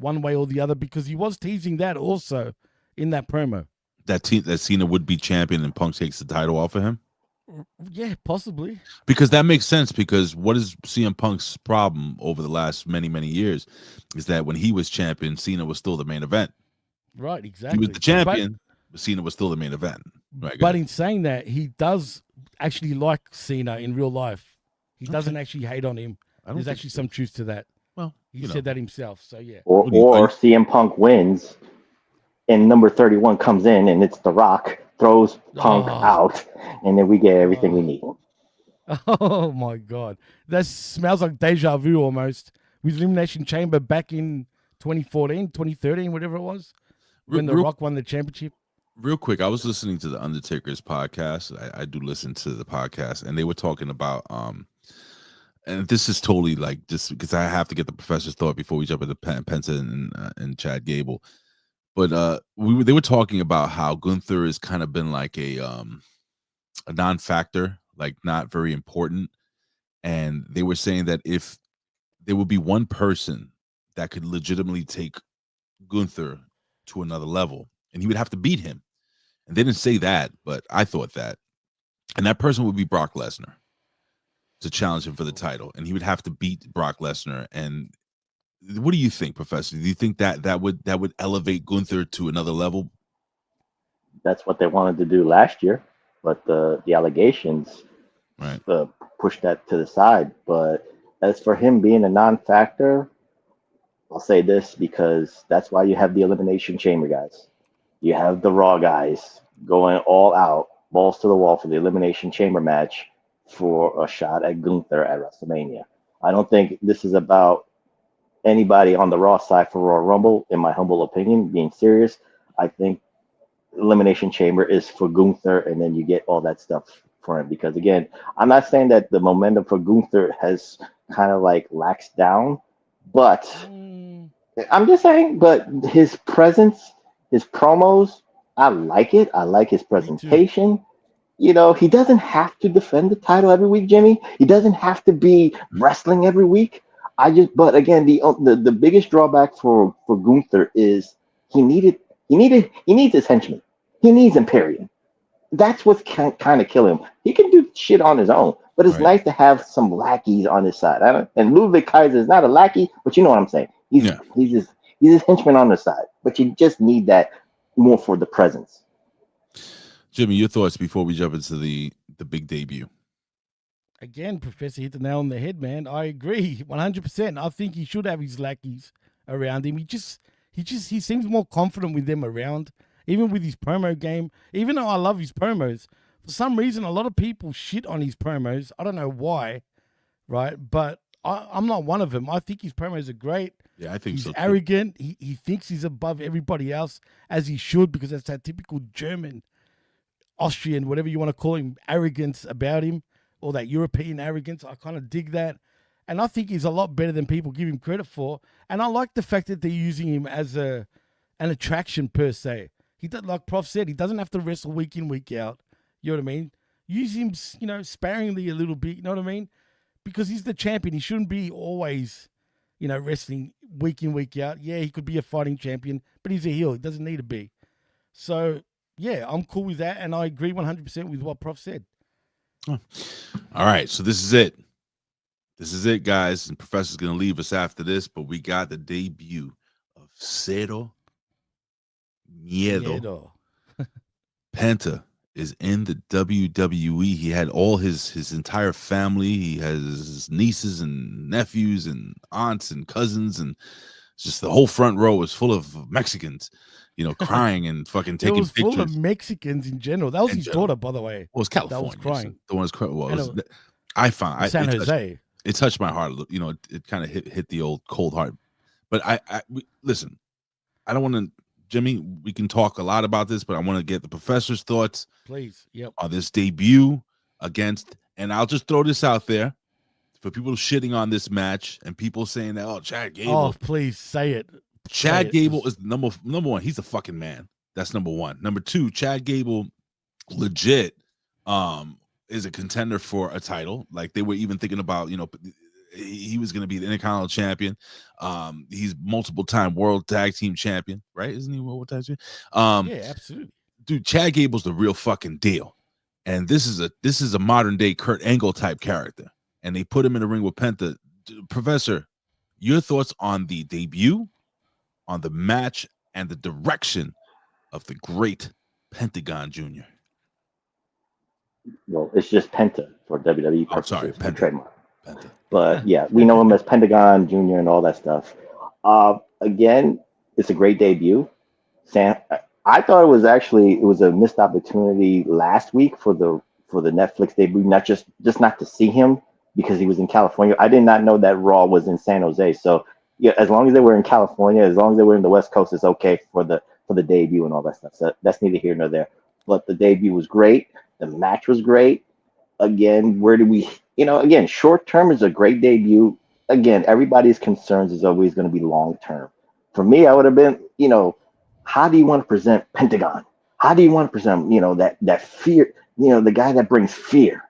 One way or the other, because he was teasing that also in that promo. That Cena would be champion and Punk takes the title off of him? Yeah, possibly. Because that makes sense, because what is CM Punk's problem over the last many, many years is that when he was champion, Cena was still the main event. Right, exactly. He was the champion, but Cena was still the main event. Right, but in saying that, he does actually like Cena in real life. He doesn't actually hate on him. There's actually some truth to that. Well, he said that himself, so yeah. Or CM Punk wins, and number 31 comes in, and it's The Rock, throws Punk out, and then we get everything we need. Oh my God, that smells like deja vu almost. With Elimination Chamber back in 2014, 2013, whatever it was, when The Rock won the championship. Real quick, I was listening to the Undertaker's podcast. I do listen to the podcast, and they were talking about and this is totally like just because I have to get the professor's thought before we jump into Penta and Chad Gable. But they were talking about how Gunther has kind of been like a non-factor, like not very important. And they were saying that if there would be one person that could legitimately take Gunther to another level, and he would have to beat him. And they didn't say that, but I thought that. And that person would be Brock Lesnar to challenge him for the title, and he would have to beat Brock Lesnar. And what do you think, Professor? Do you think that would elevate Gunther to another level? That's what they wanted to do last year, but the allegations pushed that to the side. But as for him being a non-factor, I'll say this because that's why you have the Elimination Chamber guys. You have the Raw guys going all out, balls to the wall for the Elimination Chamber match for a shot at Gunther at WrestleMania. I don't think this is about anybody on the Raw side for Royal Rumble, in my humble opinion, being serious. I think Elimination Chamber is for Gunther, and then you get all that stuff for him. Because again, I'm not saying that the momentum for Gunther has kind of like laxed down, but I'm just saying, but his presence, his promos, I like it. I like his presentation. You know, he doesn't have to defend the title every week, Jimmy. He doesn't have to be wrestling every week. But again, the biggest drawback for Gunther is he needs his henchmen. He needs Imperium. That's what's kind of killing him. He can do shit on his own, but it's nice to have some lackeys on his side. And Ludwig Kaiser is not a lackey, but you know what I'm saying. He's his henchman on the side, but you just need that more for the presence. Jimmy, your thoughts before we jump into the big debut? Again, Professor hit the nail on the head, man. I agree 100%. I think he should have his lackeys around him. He seems more confident with them around, even with his promo game. Even though I love his promos, for some reason, a lot of people shit on his promos. I don't know why, right? But I'm not one of them. I think his promos are great. Yeah, I think he's so. He's arrogant. He thinks he's above everybody else, as he should, because that's that typical German, Austrian, whatever you want to call him, arrogance about him, or that European arrogance. I kind of dig that. And I think he's a lot better than people give him credit for. And I like the fact that they're using him as an attraction per se. Like Prof said, he doesn't have to wrestle week in, week out. You know what I mean? Use him, sparingly a little bit. You know what I mean? Because he's the champion. He shouldn't be always, wrestling week in, week out. Yeah, he could be a fighting champion, but he's a heel. He doesn't need to be. So, yeah, I'm cool with that. And I agree 100% with what Prof said. All right, so this is it. This is it, guys. And Professor's going to leave us after this, but we got the debut of Zero Miedo. Penta is in the WWE. He had all his entire family. He has his nieces and nephews and aunts and cousins, and just the whole front row was full of Mexicans, crying and fucking taking pictures. It was full of Mexicans in general. That was his daughter, by the way. Well, it was California. That was crying. The one was crying. Well, I found San Jose. It touched my heart. It kind of hit the old cold heart. But listen. I don't want to, Jimmy. We can talk a lot about this, but I want to get the Professor's thoughts. Please, yep. On this debut against, and I'll just throw this out there for people shitting on this match and people saying that, oh, Chad Gable. Oh, please say it. Chad Gable is number one. He's a fucking man. That's number one. Number two, Chad Gable, legit, is a contender for a title. Like they were even thinking about, he was going to be the Intercontinental champion. He's multiple time world tag team champion, right? Isn't he world tag champion? Yeah, absolutely. Dude, Chad Gable's the real fucking deal. And this is a modern day Kurt Angle type character. And they put him in the ring with Penta. Professor, your thoughts on the debut, on the match, and the direction of the great Pentagon Jr.? Well, it's just Penta for WWE purposes. Oh, sorry, Penta. Trademark. Penta. But yeah, we know him as Pentagon Jr. and all that stuff. Again, it's a great debut. I thought it was a missed opportunity last week for the Netflix debut, not not to see him because he was in California. I did not know that Raw was in San Jose. So yeah, as long as they were in California, as long as they were in the West Coast, it's okay for the debut and all that stuff. So that's neither here nor there. But the debut was great. The match was great. Again, short term is a great debut. Again, everybody's concerns is always going to be long term. For me, I would have been, how do you want to present Pentagon? How do you want to present, that fear, the guy that brings fear?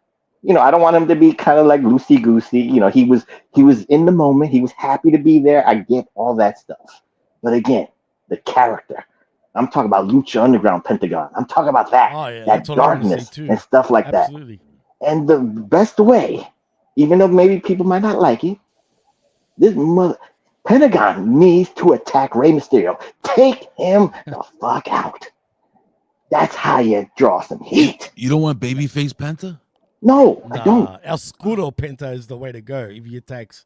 I don't want him to be kind of like loosey goosey. He was in the moment. He was happy to be there. I get all that stuff. But again, the character. I'm talking about Lucha Underground Pentagon. I'm talking about that, that darkness and stuff like Absolutely. That. And the best way, even though maybe people might not like it, Pentagon needs to attack Rey Mysterio. Take him the fuck out. That's how you draw some heat. You don't want babyface Penta? No, I don't. El Scuro Penta is the way to go if he attacks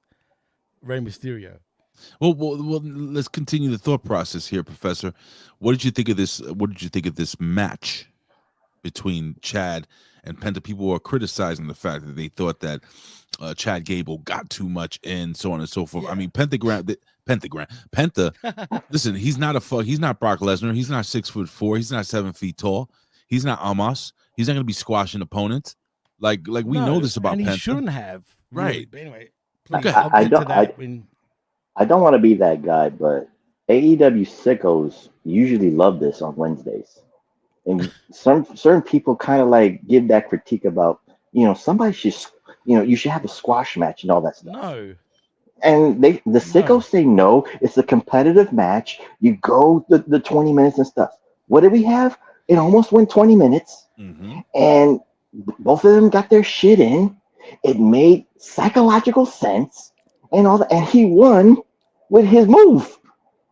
Rey Mysterio. Well, let's continue the thought process here, Professor. What did you think of this? What did you think of this match between Chad and Penta? People were criticizing the fact that they thought that Chad Gable got too much in, so on and so forth. Yeah. I mean, Penta. Listen, he's not Brock Lesnar. He's not 6'4". He's not 7 feet tall. He's not Amos. He's not going to be squashing opponents. Like we know this about and Penta. He shouldn't have. Right. But anyway, please, I don't want to be that guy, but AEW sickos usually love this on Wednesdays. And certain people kind of like give that critique about, somebody should, you should have a squash match and all that stuff. No. And the sickos say no, it's a competitive match. You go the 20 minutes and stuff. What did we have? It almost went 20 minutes. Mm-hmm. And both of them got their shit in. It made psychological sense. And all that, and he won with his move.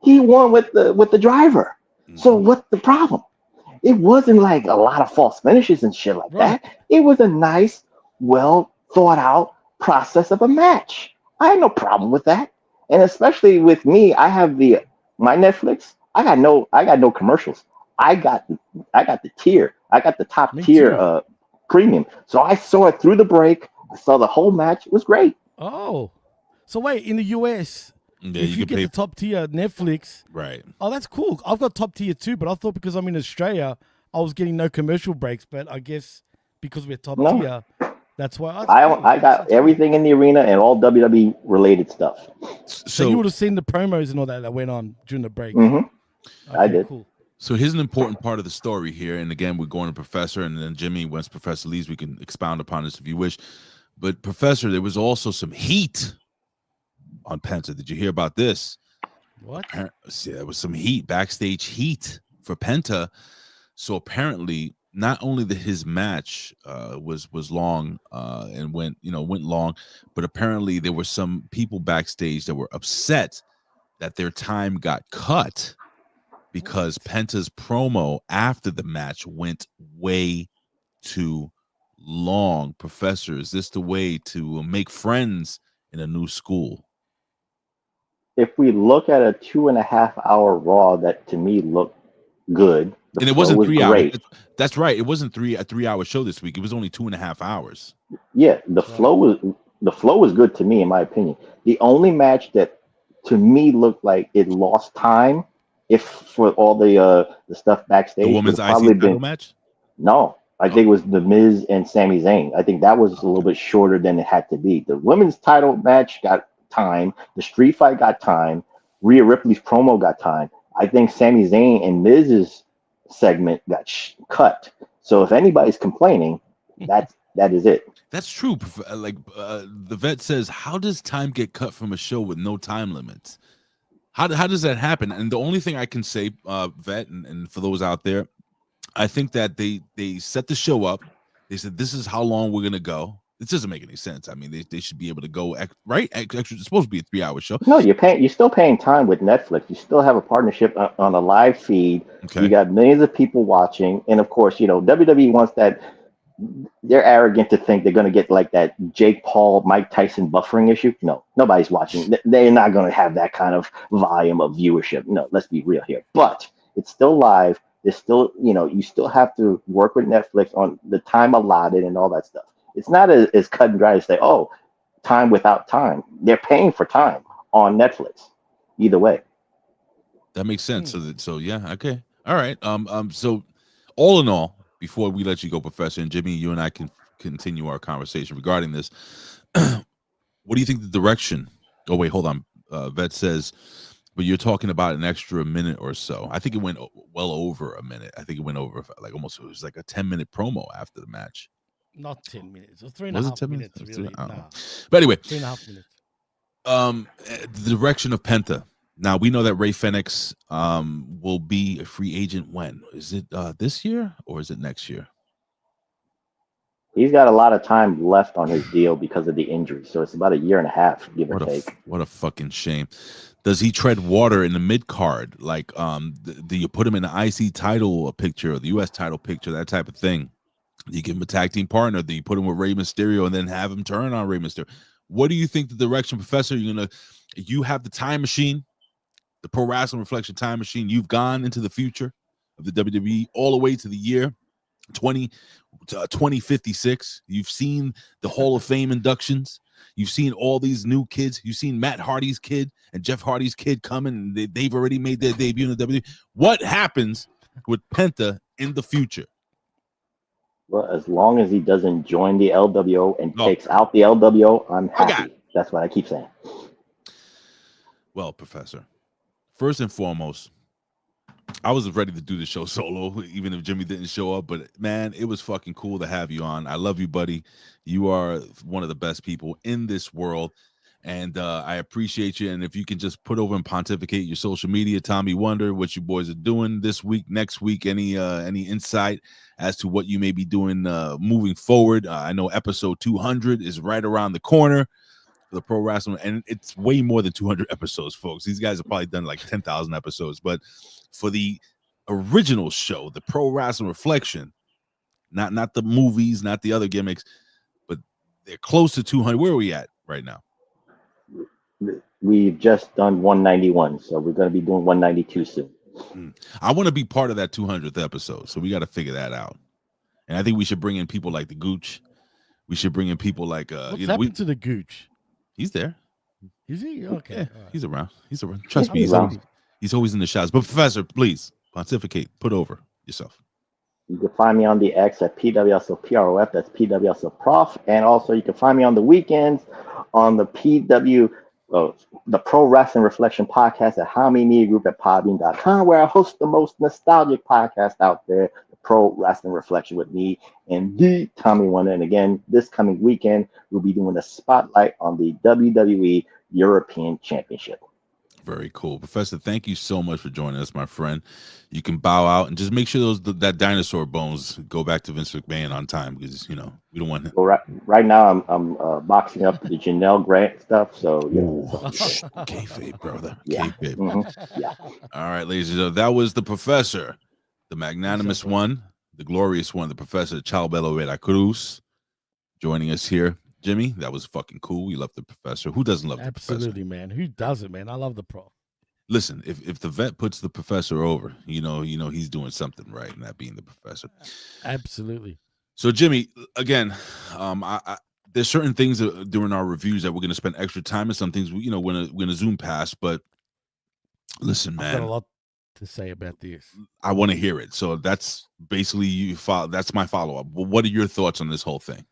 He won with the driver. Mm-hmm. So what's the problem? It wasn't like a lot of false finishes and shit like that. It was a nice, well thought out process of a match. I had no problem with that. And especially with me, I have my Netflix. I got no commercials. I got the tier. I got the top Me tier too. premium. So I saw it through the break. I saw the whole match. It was great. Oh, so wait, in the US, Yeah, if you you can get pay the top tier Netflix, right. oh, that's cool. I've got top tier too, but I thought because I'm in Australia, I was getting no commercial breaks. But I guess because we're top No, tier, that's why. That's cool. I got That's cool. everything in the arena and all WWE related stuff. So you So would have seen the promos and all that went on during the break. Hmm I Okay, did. cool. So here's an important part of the story here. And again, we're going to Professor, and then Jimmy, once Professor leaves, we can expound upon this if you wish. But Professor, there was also some heat on Penta. Did you hear about this? What? See, there was some heat, backstage heat for Penta. So apparently, not only that his match was long and went long, but apparently there were some people backstage that were upset that their time got cut because Penta's promo after the match went way too long. Professor, is this the way to make friends in a new school? If we look at a 2.5 hour Raw, that to me looked good. The And it flow wasn't was 3 hours. great. That's right. It wasn't a 3 hour show this week. It was only 2.5 hours. Yeah, That's right. the flow was good to me, in my opinion. The only match that to me looked like it lost time, if for all the stuff The backstage, would women's have probably IC title been match. no. I Oh, think it was The Miz and Sami Zayn. I think that was a little bit shorter than it had to be. The women's title match got time. The street fight got time. Rhea Ripley's promo got time. I think Sami Zayn and Miz's segment got cut. So if anybody's complaining, that is it. that's true. Like the vet says, how does time get cut from a show with no time limits? How does that happen? And the only thing I can say, vet, and for those out there, I think that they set the show up. They said this is how long we're gonna go. It doesn't make any sense. I mean, they should be able to go right. Extra, it's supposed to be a 3 hour show. No, you're still paying time with Netflix. You still have a partnership on a live feed. You Okay. got millions of people watching, and of course, WWE wants that. They're arrogant to think they're going to get like that Jake Paul, Mike Tyson buffering issue. No, nobody's watching. They're not going to have that kind of volume of viewership. No, let's be real here. But it's still live. There's still, you still have to work with Netflix on the time allotted and all that stuff. It's not as cut and dry to say, oh, time without time. They're paying for time on Netflix. Either way. That makes sense. So yeah, okay. All right. So all in all, before we let you go, Professor, and Jimmy, you and I can continue our conversation regarding this. What do you think the direction? Oh, wait, hold on. Vet says, but you're talking about an extra minute or so. I think it went well over a minute. I think it went over like almost, it was like a 10-minute promo after the match. Not 10 minutes. It was 3.5 Was it 10 minutes, minutes? really. I don't know. Nah, But anyway, 3.5 minutes. The direction of Penta. Now we know that Ray Fenix will be a free agent when? Is it this year or is it next year? He's got a lot of time left on his deal because of the injury. So it's about a year and a half, give or take. What a fucking shame. Does he tread water in the mid card? Like, do you put him in the IC title picture or the US title picture, that type of thing? Do you give him a tag team partner? Do you put him with Rey Mysterio and then have him turn on Rey Mysterio? What do you think the direction, Professor? You have the time machine, the Pro Wrestling Reflection time machine. You've gone into the future of the WWE all the way to the year 2056. You've seen the Hall of Fame inductions. You've seen all these new kids. You've seen Matt Hardy's kid and Jeff Hardy's kid coming, and they've already made their debut in the WWE. What happens with Penta in the future? Well, as long as he doesn't join the LWO and takes out the LWO, I'm happy. That's what I keep saying. Well, Professor, first and foremost, I was ready to do the show solo, even if Jimmy didn't show up. But man, it was fucking cool to have you on. I love you, buddy. You are one of the best people in this world, and I appreciate you. And if you can just put over and pontificate your social media, Tommy Wonder, what you boys are doing this week, next week, any insight as to what you may be doing moving forward. I know episode 200 is right around the corner. The Pro Wrestling, and it's way more than 200 episodes, folks. These guys have probably done like 10,000 episodes, but for the original show, the Pro Wrestling Reflection, not the movies, not the other gimmicks, but they're close to 200. Where are we at right now? We've just done 191, so we're going to be doing 192 soon. I want to be part of that 200th episode, so we got to figure that out. And I think we should bring in people like the Gooch. We should bring in people like what's happened to the Gooch? He's there. Is he? Okay. Yeah, he's around. He's around. Trust me, he's always in the shots. But Professor, please pontificate. Put over yourself. You can find me on the X at PWSOPROF. That's PWSOPROF. And also you can find me on the weekends on the the Pro Wrestling Reflection podcast at Hamin Media Group at Podbean.com, where I host the most nostalgic podcast out there, the Pro Wrestling Reflection with me and the Tommy Wonder. And again, this coming weekend, we'll be doing a spotlight on the WWE European Championship. Very cool. Professor, thank you so much for joining us, my friend. You can bow out and just make sure that dinosaur bones go back to Vince McMahon on time, because we don't want him. Well, right now I'm boxing up the Janelle Grant stuff, so kayfabe, brother. Yeah. Kayfabe. Mm-hmm. Yeah. All right, ladies and gentlemen, that was the Professor, the magnanimous one, the glorious one, the Professor Chalbelo Vera Cruz, joining us here. Jimmy, that was fucking cool. We love the Professor. Who doesn't love the Professor? Absolutely, man. Who doesn't, man? I love the Pro. Listen, if the vet puts the Professor over, you know he's doing something right, and that being the Professor. Absolutely. So, Jimmy, again, there's certain things during our reviews that we're going to spend extra time, and some things we're gonna zoom past. But listen, man, I've got a lot to say about this. I want to hear it. So that's basically that's my follow up. Well, what are your thoughts on this whole thing?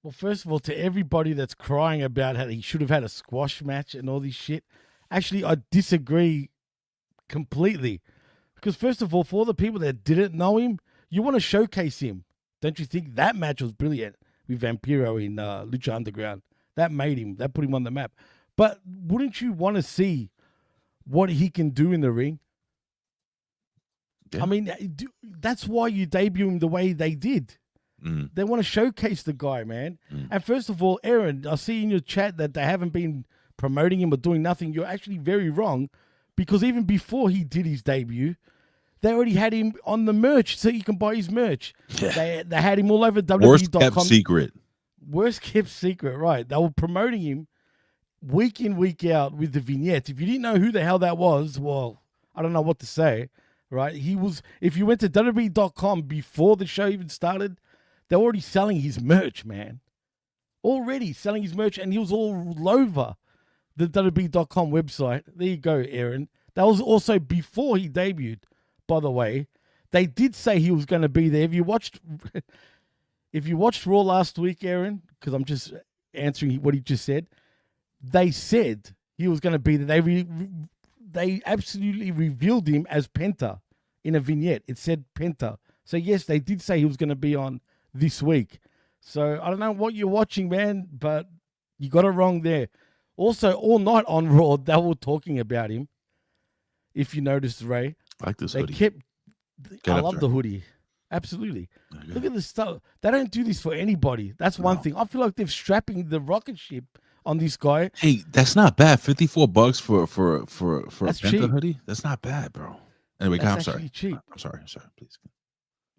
Well, first of all, to everybody that's crying about how he should have had a squash match and all this shit, actually, I disagree completely. Because first of all, for all the people that didn't know him, you want to showcase him. Don't you think that match was brilliant with Vampiro in Lucha Underground? That put him on the map. But wouldn't you want to see what he can do in the ring? Yeah. I mean, that's why you debut him the way they did. They want to showcase the guy, man. And first of all, Aaron, I see in your chat that they haven't been promoting him or doing nothing. You're actually very wrong, because even before he did his debut, they already had him on the merch, so you can buy his merch. Yeah. They had him all over WWE.com. Worst kept secret. Worst kept secret, right. They were promoting him week in, week out with the vignettes. If you didn't know who the hell that was, well, I don't know what to say, right? If you went to WWE.com before the show even started, they're already selling his merch, man. Already selling his merch, and he was all over the WWE.com website. There you go, Aaron. That was also before he debuted, by the way. They did say he was going to be there. If you watched Raw last week, Aaron, because I'm just answering what he just said, they said he was going to be there. They absolutely revealed him as Penta in a vignette. It said Penta. So, yes, they did say he was going to be on this week. So I don't know what you're watching, man, but you got it wrong there. Also, all night on Raw, they were talking about him. If you noticed, Ray, I like this hoodie. I love the hoodie. Absolutely. Okay. Look at this stuff. They don't do this for anybody. That's one thing. I feel like they're strapping the rocket ship on this guy. Hey, that's not bad. $54 for a Penta hoodie. That's not bad, bro. Anyway, I'm sorry. Cheap. I'm sorry. Please.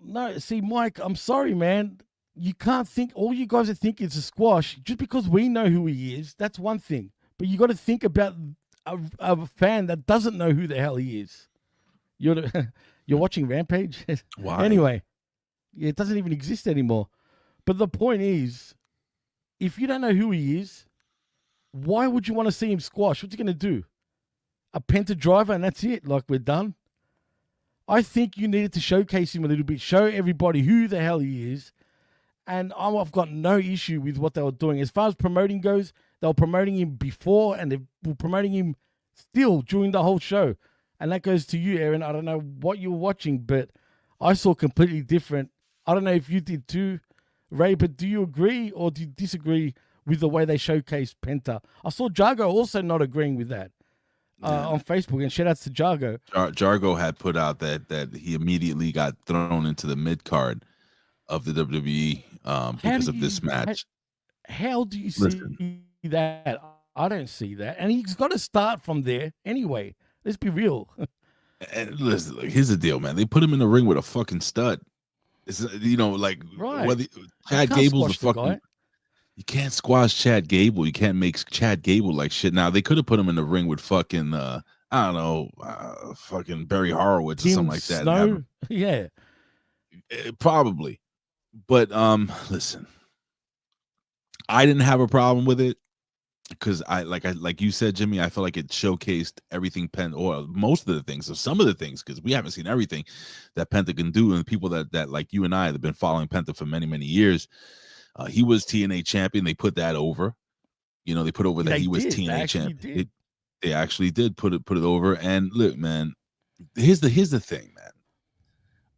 No, see, Mike, I'm sorry, man. You can't think, all you guys are thinking is a squash. Just because we know who he is, that's one thing. But you got to think about a fan that doesn't know who the hell he is. You're watching Rampage? Why? Anyway, it doesn't even exist anymore. But the point is, if you don't know who he is, why would you want to see him squash? What's he going to do? A Penta driver and that's it? Like, we're done? I think you needed to showcase him a little bit, show everybody who the hell he is, and I've got no issue with what they were doing. As far as promoting goes, they were promoting him before, and they were promoting him still during the whole show. And that goes to you, Aaron. I don't know what you're watching, but I saw completely different. I don't know if you did too, Ray, but do you agree or do you disagree with the way they showcased Penta? I saw Jargo also not agreeing with that. On Facebook, and shout outs to Jargo. Jargo had put out that he immediately got thrown into the mid card of the WWE because of this match. How do you see that? I don't see that, and he's got to start from there anyway. Let's be real. And listen, here's the deal, man. They put him in the ring with a fucking stud. It's right. whether Chad Gable's a fucking. You can't squash Chad Gable. You can't make Chad Gable like shit. Now they could have put him in the ring with fucking I don't know, fucking Barry Horowitz or something like that. Snow? Yeah. Probably. But listen. I didn't have a problem with it because like you said, Jimmy, I feel like it showcased everything or most of the things, so some of the things, because we haven't seen everything that Penta can do, and the people that like you and I have been following Penta for many, many years. He was TNA champion. They put that over. They put over that he was TNA champion. They actually did put it over. And look, man, here's the thing, man.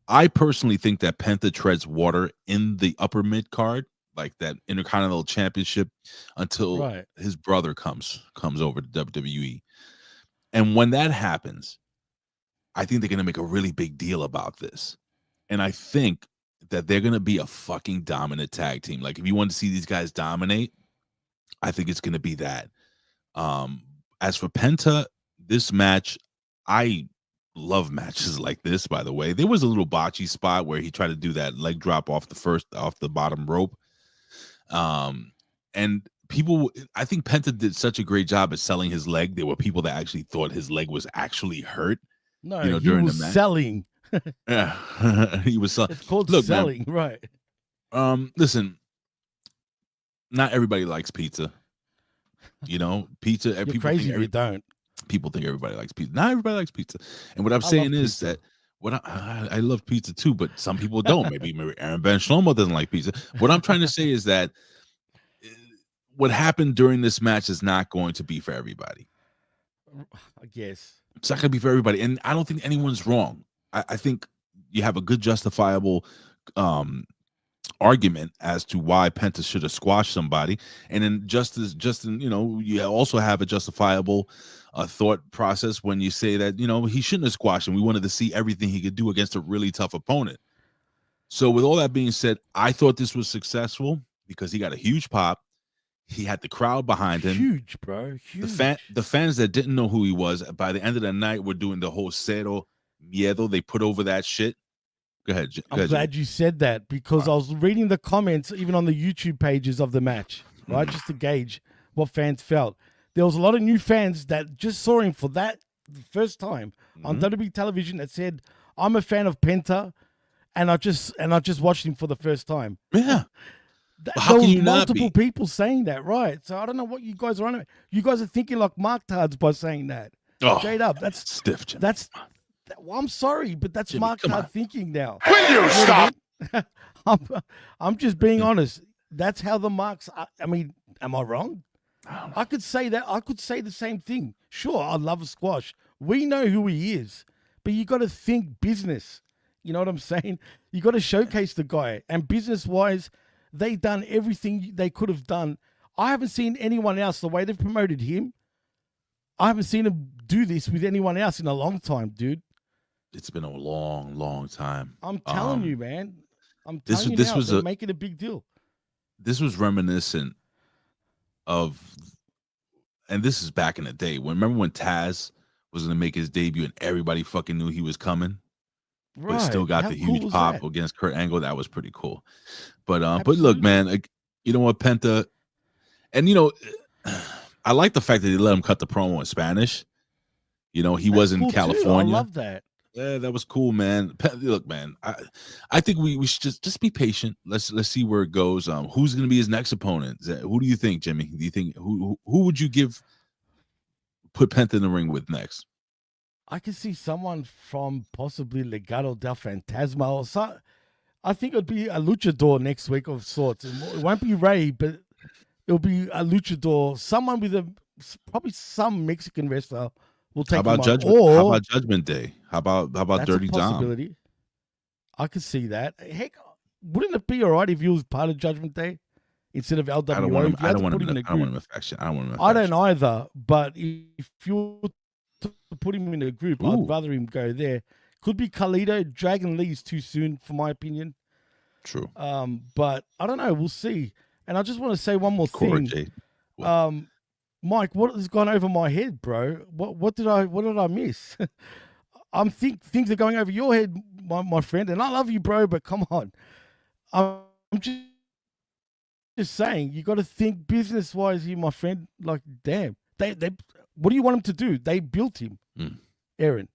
I personally think that Penta treads water in the upper mid card, like that Intercontinental Championship, until his brother comes over to WWE. And when that happens, I think they're going to make a really big deal about this. And I think that they're going to be a fucking dominant tag team. Like, if you want to see these guys dominate, I think it's going to be that. As for Penta, this match, I love matches like this, by the way. There was a little botchy spot where he tried to do that leg drop off the bottom rope. And people, I think Penta did such a great job at selling his leg. There were people that actually thought his leg was actually hurt. No, during the match. Selling. Yeah, he was selling. It's called selling, man, right? Listen, not everybody likes pizza. Pizza. You're people crazy if you don't. People think everybody likes pizza. Not everybody likes pizza. And what I'm saying is that I love pizza too, but some people don't. Maybe Aaron Ben Shlomo doesn't like pizza. What I'm trying to say is that what happened during this match is not going to be for everybody. I guess it's not going to be for everybody, and I don't think anyone's wrong. I think you have a good justifiable argument as to why Penta should have squashed somebody, and then you also have a justifiable thought process when you say that he shouldn't have squashed him. We wanted to see everything he could do against a really tough opponent. So with all that being said, I thought this was successful because he got a huge pop. He had the crowd behind him. Huge, bro. Huge. The fans that didn't know who he was, by the end of the night, were doing the whole Zero Miedo. They put over that shit. Go ahead. I'm glad you said that, because I was reading the comments even on the YouTube pages of the match, right? Just to gauge what fans felt. There was a lot of new fans that just saw him for that first time on WWE television that said, "I'm a fan of Penta, and I just watched him for the first time." Yeah. There was multiple people saying that, right? So I don't know what you guys are on. You guys are thinking like Marktards by saying that. Straight up. That's stiff. Well, I'm sorry, but that's Marktard thinking now. Will you stop? I'm just being honest. That's how the Marks are. I mean, am I wrong? I could say that. I could say the same thing. Sure, I love a squash. We know who he is, but you got to think business. You know what I'm saying? You got to showcase the guy. And business-wise, they done everything they could have done. I haven't seen anyone else, the way they've promoted him, I haven't seen him do this with anyone else in a long time, dude. It's been a long, long time. I'm telling you, man. I'm telling you now, they're making a big deal. This was reminiscent of, and this is back in the day. Remember when Taz was going to make his debut and everybody fucking knew he was coming? Right. But still got the huge pop against Kurt Angle. That was pretty cool. But look, man, you know what, Penta, and I like the fact that they let him cut the promo in Spanish. He was in California. I love that. Yeah, that was cool, man. Look, man, I think we should just be patient. Let's see where it goes. Who's going to be his next opponent? Who do you think, Jimmy? Do you think who would you put Penta in the ring with next? I could see someone from possibly Legado del Fantasma or so. I think it'd be a luchador next week of sorts. It won't be Ray, but it'll be a luchador. Someone with probably some Mexican wrestler will take him on. How about Judgment Day? How about Dirty Dom? I could see that. Heck, wouldn't it be all right if he was part of Judgment Day instead of LWO? I don't want him in a faction. I don't either. But if you to put him in a group, I'd rather him go there. Could be Carlito. Dragon Lee's too soon, for my opinion. True. But I don't know. We'll see. And I just want to say one more thing. Mike, what has gone over my head, bro? What did I miss? Things are going over your head, my friend. And I love you, bro. But come on, I'm just just saying, you got to think business wise here, my friend. Like, damn, they, what do you want him to do? They built him, Aaron.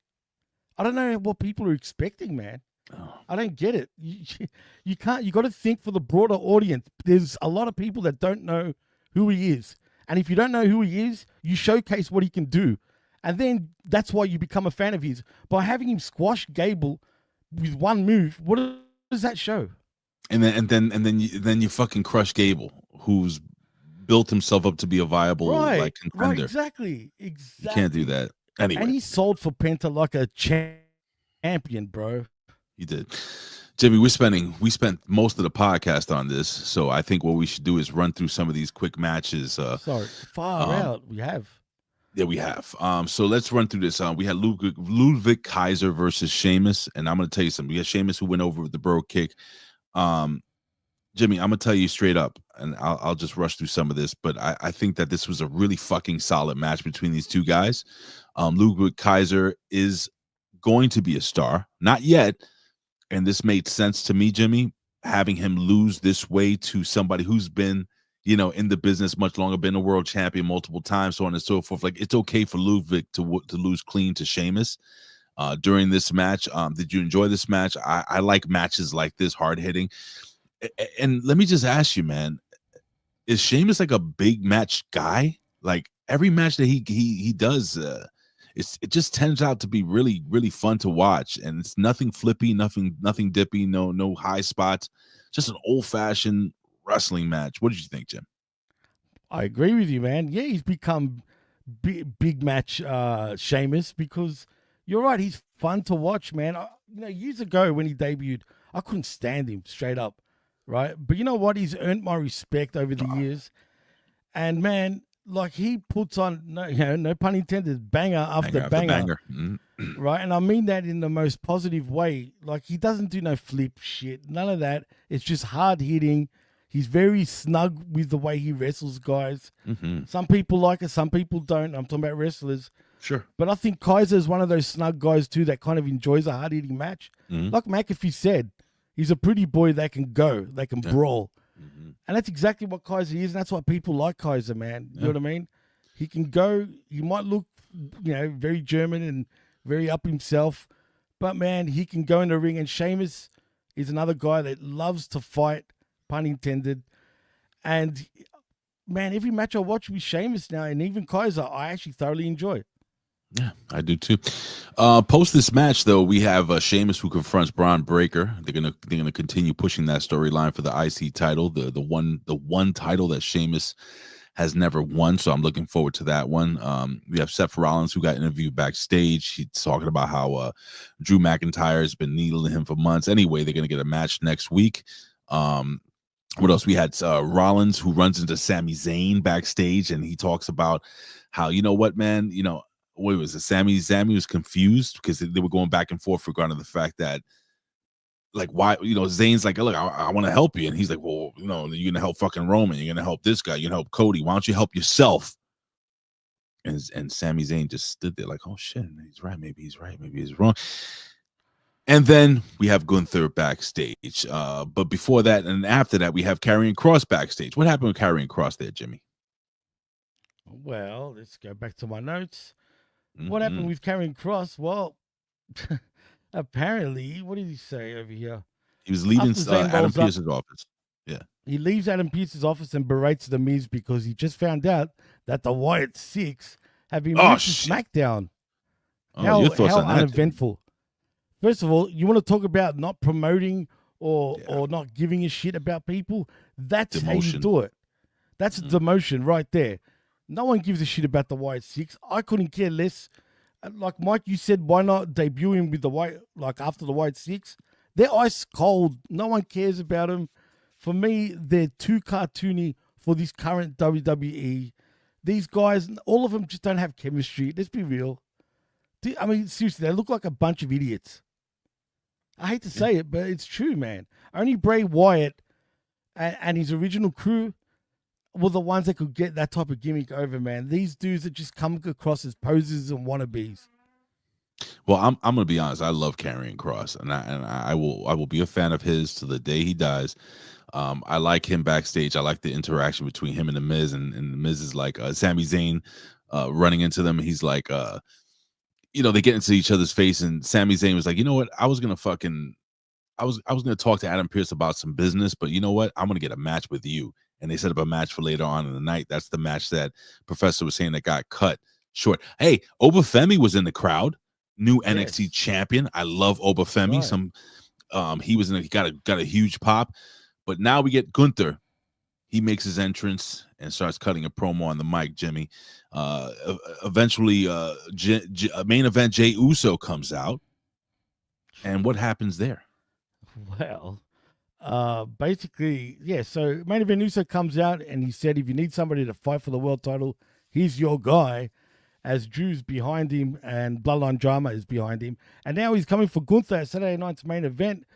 I don't know what people are expecting, man. Oh. I don't get it. You can't. You got to think for the broader audience. There's a lot of people that don't know who he is, and if you don't know who he is, you showcase what he can do, and then that's why you become a fan of his by having him squash Gable with one move. What does that show? And then you fucking crush Gable, who's built himself up to be a viable like contender. Right, exactly. You can't do that anyway. And he sold for Penta like a champion, bro. He did. Jimmy, we spent most of the podcast on this, so I think what we should do is run through some of these quick matches. Far out. We have. Yeah, we have. So let's run through this. We had Ludwig Kaiser versus Sheamus, and I'm going to tell you something. We had Sheamus who went over with the bro kick. Jimmy, I'm gonna tell you straight up, and I'll just rush through some of this, but I think that this was a really fucking solid match between these two guys. Ludwig Kaiser is going to be a star, not yet, and this made sense to me, Jimmy, having him lose this way to somebody who's been, in the business much longer, been a world champion multiple times, so on and so forth. Like, it's okay for Ludwig to lose clean to Sheamus during this match. Did you enjoy this match? I like matches like this, hard hitting. And let me just ask you, man, is Sheamus like a big match guy? Like, every match that he does, it just turns out to be really, really fun to watch. And it's nothing flippy, nothing dippy, no high spots, just an old-fashioned wrestling match. What did you think, Jim? I agree with you, man. Yeah, he's become big match Sheamus, because you're right, he's fun to watch, man. Years ago when he debuted, I couldn't stand him, straight up. Right, but you know what? He's earned my respect over the years, and man, like, he puts on no pun intended, banger after banger. Right, and I mean that in the most positive way. Like, he doesn't do no flip shit, none of that. It's just hard hitting. He's very snug with the way he wrestles guys. Some people like it, some people don't. I'm talking about wrestlers. Sure, but I think Kaiser is one of those snug guys too that kind of enjoys a hard hitting match. Like McAfee said. He's a pretty boy that can go, that can brawl. And that's exactly what Kaiser is. And that's why people like Kaiser, man. You know what I mean? He can go. He might look, very German and very up himself. But, man, he can go in the ring. And Sheamus is another guy that loves to fight, pun intended. And, man, every match I watch with Sheamus now, and even Kaiser, I actually thoroughly enjoy. Yeah, I do too. Post this match, though, we have Sheamus who confronts Braun Breaker. They're gonna continue pushing that storyline for the IC title, the one title that Sheamus has never won. So I'm looking forward to that one. We have Seth Rollins who got interviewed backstage. He's talking about how Drew McIntyre has been needling him for months. Anyway, they're gonna get a match next week. What else? We had Rollins who runs into Sami Zayn backstage, and he talks about how, you know what, man, what was it? Sami was confused because they were going back and forth regarding the fact that, like, why, Zayn's like, look, I want to help you. And he's like, well, you're going to help fucking Roman. You're going to help this guy. You're going to help Cody. Why don't you help yourself? And Sami Zayn just stood there like, oh, shit, he's right. Maybe he's right. Maybe he's wrong. And then we have Gunther backstage. But before that and after that, we have Karrion Kross backstage. What happened with Karrion Kross there, Jimmy? Well, let's go back to my notes. What happened with Karrion Kross? Well, apparently, what did he say over here? He was leaving Adam Pearce's office. Yeah. He leaves Adam Pearce's office and berates The Miz because he just found out that the Wyatt Six have been moved to SmackDown. How uneventful. First of all, you want to talk about not promoting or not giving a shit about people? That's demotion. How you do it. That's a demotion right there. No one gives a shit about the Wyatt Six. I couldn't care less. Like Mike, you said, why not debut him with the Wyatt, like after the Wyatt Six? They're ice cold. No one cares about them. For me, they're too cartoony for this current WWE. These guys, all of them just don't have chemistry. Let's be real. I mean, seriously, they look like a bunch of idiots. I hate to say it, but it's true, man. Only Bray Wyatt and his original crew were the ones that could get that type of gimmick over, man. These dudes that just come across as posers and wannabes. Well, I'm gonna be honest. I love Karrion Kross, and I will be a fan of his to the day he dies. I like him backstage. I like the interaction between him and the Miz, and the Miz is like Sami Zayn running into them. He's like, they get into each other's face, and Sami Zayn was like, you know what? I was gonna talk to Adam Pearce about some business, but you know what? I'm gonna get a match with you. And they set up a match for later on in the night. That's the match that Professor was saying that got cut short. Hey, Obafemi was in the crowd, new NXT champion. I love Obafemi. Right. He was in. He got a huge pop. But now we get Gunther. He makes his entrance and starts cutting a promo on the mic. Jimmy. Eventually, main event Jey Uso comes out, and what happens there? Well, basically, yeah. So main event Uso comes out and he said, if you need somebody to fight for the world title, he's your guy. As Drew's behind him and Bloodline Drama is behind him, and now he's coming for Gunther at Saturday night's main event.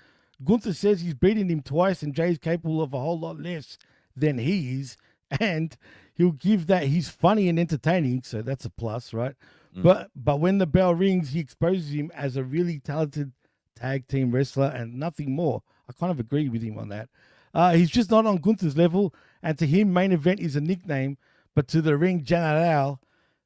Gunther says he's beaten him twice and Jay's capable of a whole lot less than he is, and he'll give that. He's funny and entertaining, so that's a plus, right? But when the bell rings, he exposes him as a really talented tag team wrestler and nothing more. I kind of agree with him on that. He's just not on Gunther's level, and to him, main event is a nickname, but to the ring general,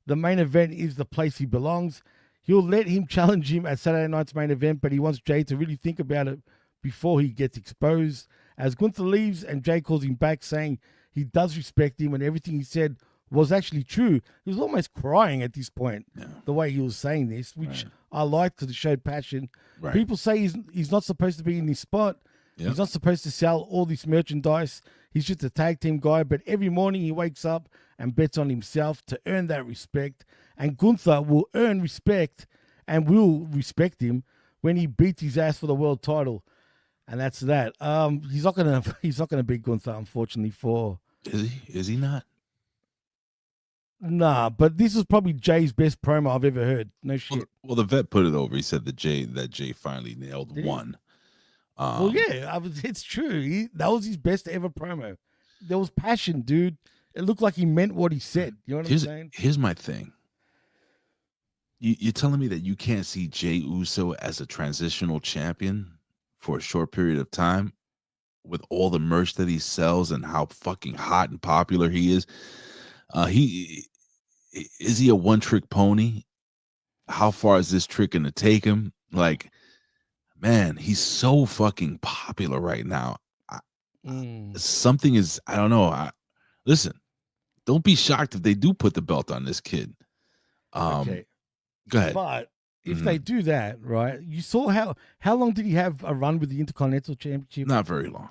the main event is the place he belongs. He'll let him challenge him at Saturday night's main event, but he wants Jay to really think about it before he gets exposed. As Gunther leaves and Jay calls him back saying he does respect him and everything he said was actually true. He was almost crying at this point, the way he was saying this, which I liked because it showed passion. Right. People say he's not supposed to be in this spot. Yep. He's not supposed to sell all this merchandise. He's just a tag team guy, but every morning he wakes up and bets on himself to earn that respect. And Gunther will earn respect and will respect him when he beats his ass for the world title. And that's that. He's not gonna beat Gunther, unfortunately. Is he not? Nah, but this is probably Jay's best promo I've ever heard. No shit. Well, the vet put it over. He said that Jay finally nailed one. Well, yeah, it's true. That was his best ever promo. There was passion, dude. It looked like he meant what he said. You know what I'm saying? Here's my thing. You're telling me that you can't see Jey Uso as a transitional champion for a short period of time with all the merch that he sells and how fucking hot and popular he is? Is he a one-trick pony? How far is this trick going to take him? Like, man, he's so fucking popular right now. Something is, I don't know. Listen, don't be shocked if they do put the belt on this kid. Okay. Go ahead. But if they do that, right, you saw how long did he have a run with the Intercontinental Championship? Not very long.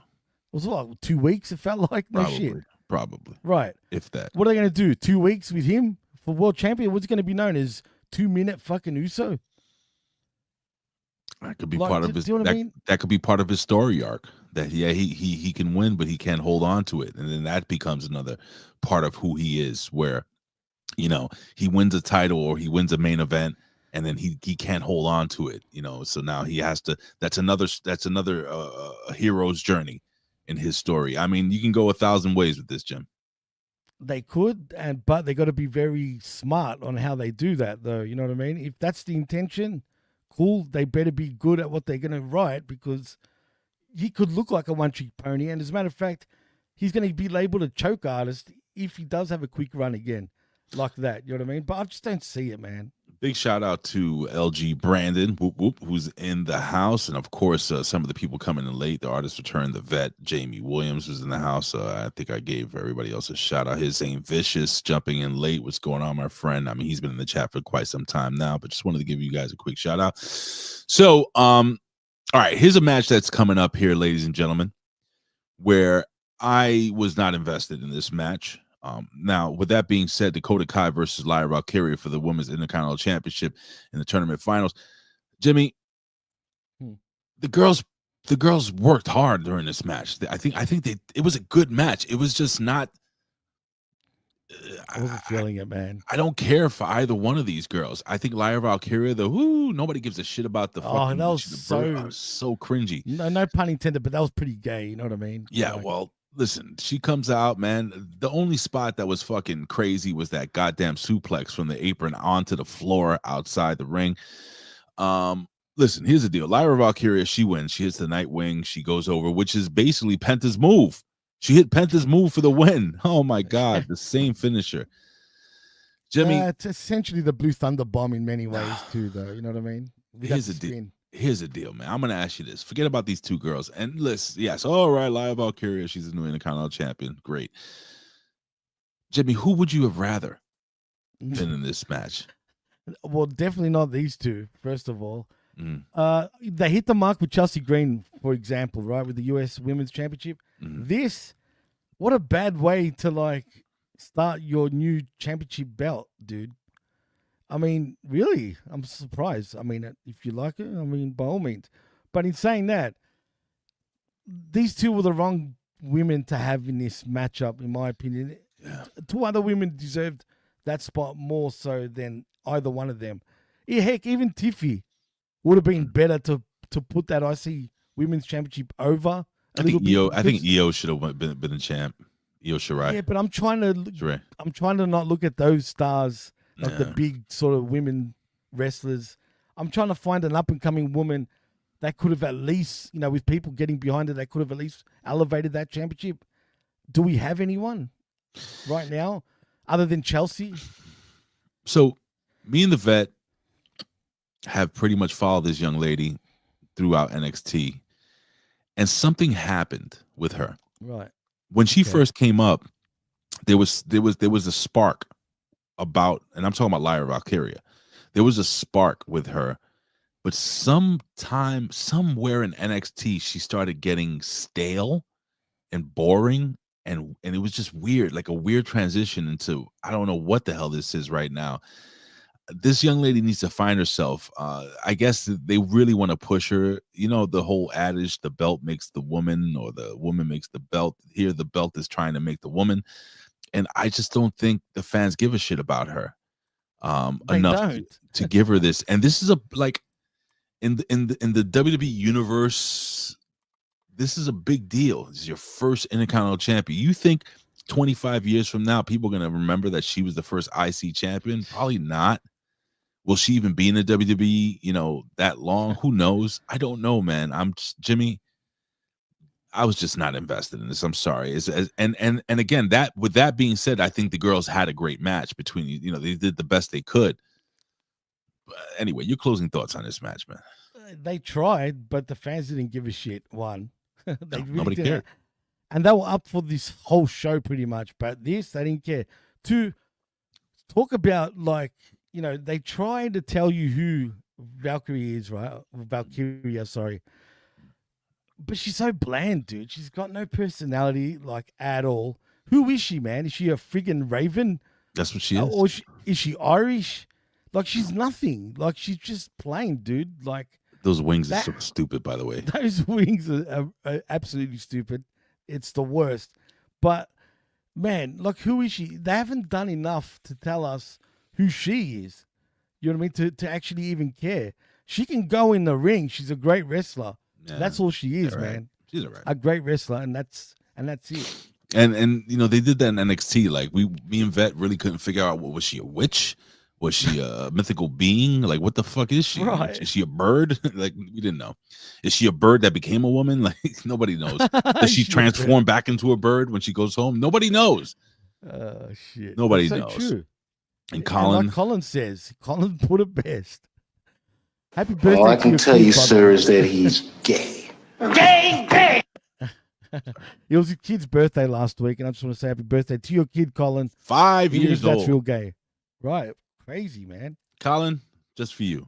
It was like 2 weeks, it felt like. No shit. Probably. Right. If that. What are they going to do? 2 weeks with him for world champion? What's going to be known as 2-minute fucking Uso? That could be part of his. That could be part of his story arc. That he can win, but he can't hold on to it, and then that becomes another part of who he is. Where, he wins a title or he wins a main event, and then he can't hold on to it. So now he has to. That's another hero's journey in his story. I mean, you can go 1,000 ways with this, Jim. They could, but they got to be very smart on how they do that, though. You know what I mean? If that's the intention, cool. They better be good at what they're going to write, because he could look like a one-trick pony. And as a matter of fact, he's going to be labeled a choke artist if he does have a quick run again like that. You know what I mean? But I just don't see it, man. Big shout out to LG Brandon, who's in the house. And of course, some of the people coming in late, the artist return, the vet, Jamie Williams was in the house. I think I gave everybody else a shout out. His Ain't Vicious jumping in late. What's going on, my friend? I mean, he's been in the chat for quite some time now, but just wanted to give you guys a quick shout out. So, all right, here's a match that's coming up here, ladies and gentlemen, where I was not invested in this match. Now, with that being said, Dakota Kai versus Lyra Valkyiria for the Women's Intercontinental Championship in the tournament finals. Jimmy, the girls worked hard during this match. I think it was a good match. It was just not. I wasn't feeling it, man. I don't care for either one of these girls. I think Lyra Valkyiria, nobody gives a shit about the fucking. That was so cringy. No pun intended, but that was pretty gay. You know what I mean? Yeah, well. Listen, she comes out, man. The only spot that was fucking crazy was that goddamn suplex from the apron onto the floor outside the ring. Listen, here's the deal. Lyra Valkyiria, she wins. She hits the Nightwing. She goes over, which is basically Penta's move. She hit Penta's move for the win. Oh my God, the same finisher. Jimmy, it's essentially the Blue Thunder Bomb in many ways too, though. You know what I mean? Here's the deal, man. I'm gonna ask you this. Forget about these two girls. And listen, yes, all right, Lyra Valkyiria, she's the new Intercontinental champion. Great. Jimmy, who would you have rather been in this match? Well, definitely not these two, first of all. They hit the mark with Chelsea Green, for example, right, with the US Women's Championship. This, what a bad way to like start your new championship belt, dude. I mean, really, I'm surprised. I mean, if you like it, I mean, by all means. But in saying that, these two were the wrong women to have in this matchup, in my opinion. Yeah. Two other women deserved that spot more so than either one of them. Yeah, heck, even Tiffy would have been better to put that IC Women's Championship over. I think Io should have been the champ. Io Shirai. Yeah, but I'm trying to not look at those stars like the big sort of women wrestlers. I'm trying to find an up and coming woman that could have at least, you know, with people getting behind it, that could have at least elevated that championship. Do we have anyone right now other than Chelsea? So me and the vet have pretty much followed this young lady throughout NXT, and something happened with her. Right. When she first came up, there was a spark about, and I'm talking about Lyra Valkyiria. There was a spark with her, but somewhere in NXT, she started getting stale and boring, and it was just weird, like a weird transition into, I don't know what the hell this is right now. This young lady needs to find herself. I guess they really want to push her. You know, the whole adage, the belt makes the woman, or the woman makes the belt. Here, the belt is trying to make the woman. And I just don't think the fans give a shit about her enough to give her this. And this is in the WWE universe, this is a big deal. This is your first Intercontinental champion. You think 25 years from now, people are going to remember that she was the first IC champion? Probably not. Will she even be in the WWE, you know, that long? Who knows? I don't know, man. Jimmy, I was just not invested in this. I'm sorry. And again, that with that being said, I think the girls had a great match between, you know, they did the best they could. But anyway, your closing thoughts on this match, man. They tried, but the fans didn't give a shit. Nobody cared. And they were up for this whole show pretty much, but this, they didn't care. To talk about, like, you know, they try to tell you who Valkyrie is, right? Valkyria, sorry. But she's so bland, dude. She's got no personality, like, at all. Who is she, man? Is she a friggin' raven? That's what she is. Or is she Irish? Like, she's nothing. Like, she's just plain, dude. Like, those wings are so stupid, by the way. Those wings are absolutely stupid. It's the worst. But, man, like, who is she? They haven't done enough to tell us who she is. You know what I mean? To actually even care. She can go in the ring. She's a great wrestler. Yeah. That's all she is, man. She's all right. A great wrestler, and that's it. And you know, they did that in NXT. Like, me and Vet really couldn't figure out, what was she, a witch? Was she a mythical being? Like, what the fuck is she? Right. Is she a bird? Like, we didn't know. Is she a bird that became a woman? Like, nobody knows. Does she transform back into a bird when she goes home? Nobody knows. Shit. Nobody That's knows. So true. And Colin, like Colin says, Colin put it best. Happy birthday. All I can tell you, sir, is that he's gay. Gay! It was your kid's birthday last week, and I just want to say happy birthday to your kid, Colin. 5 years old. That's real gay. Right. Crazy, man. Colin, just for you.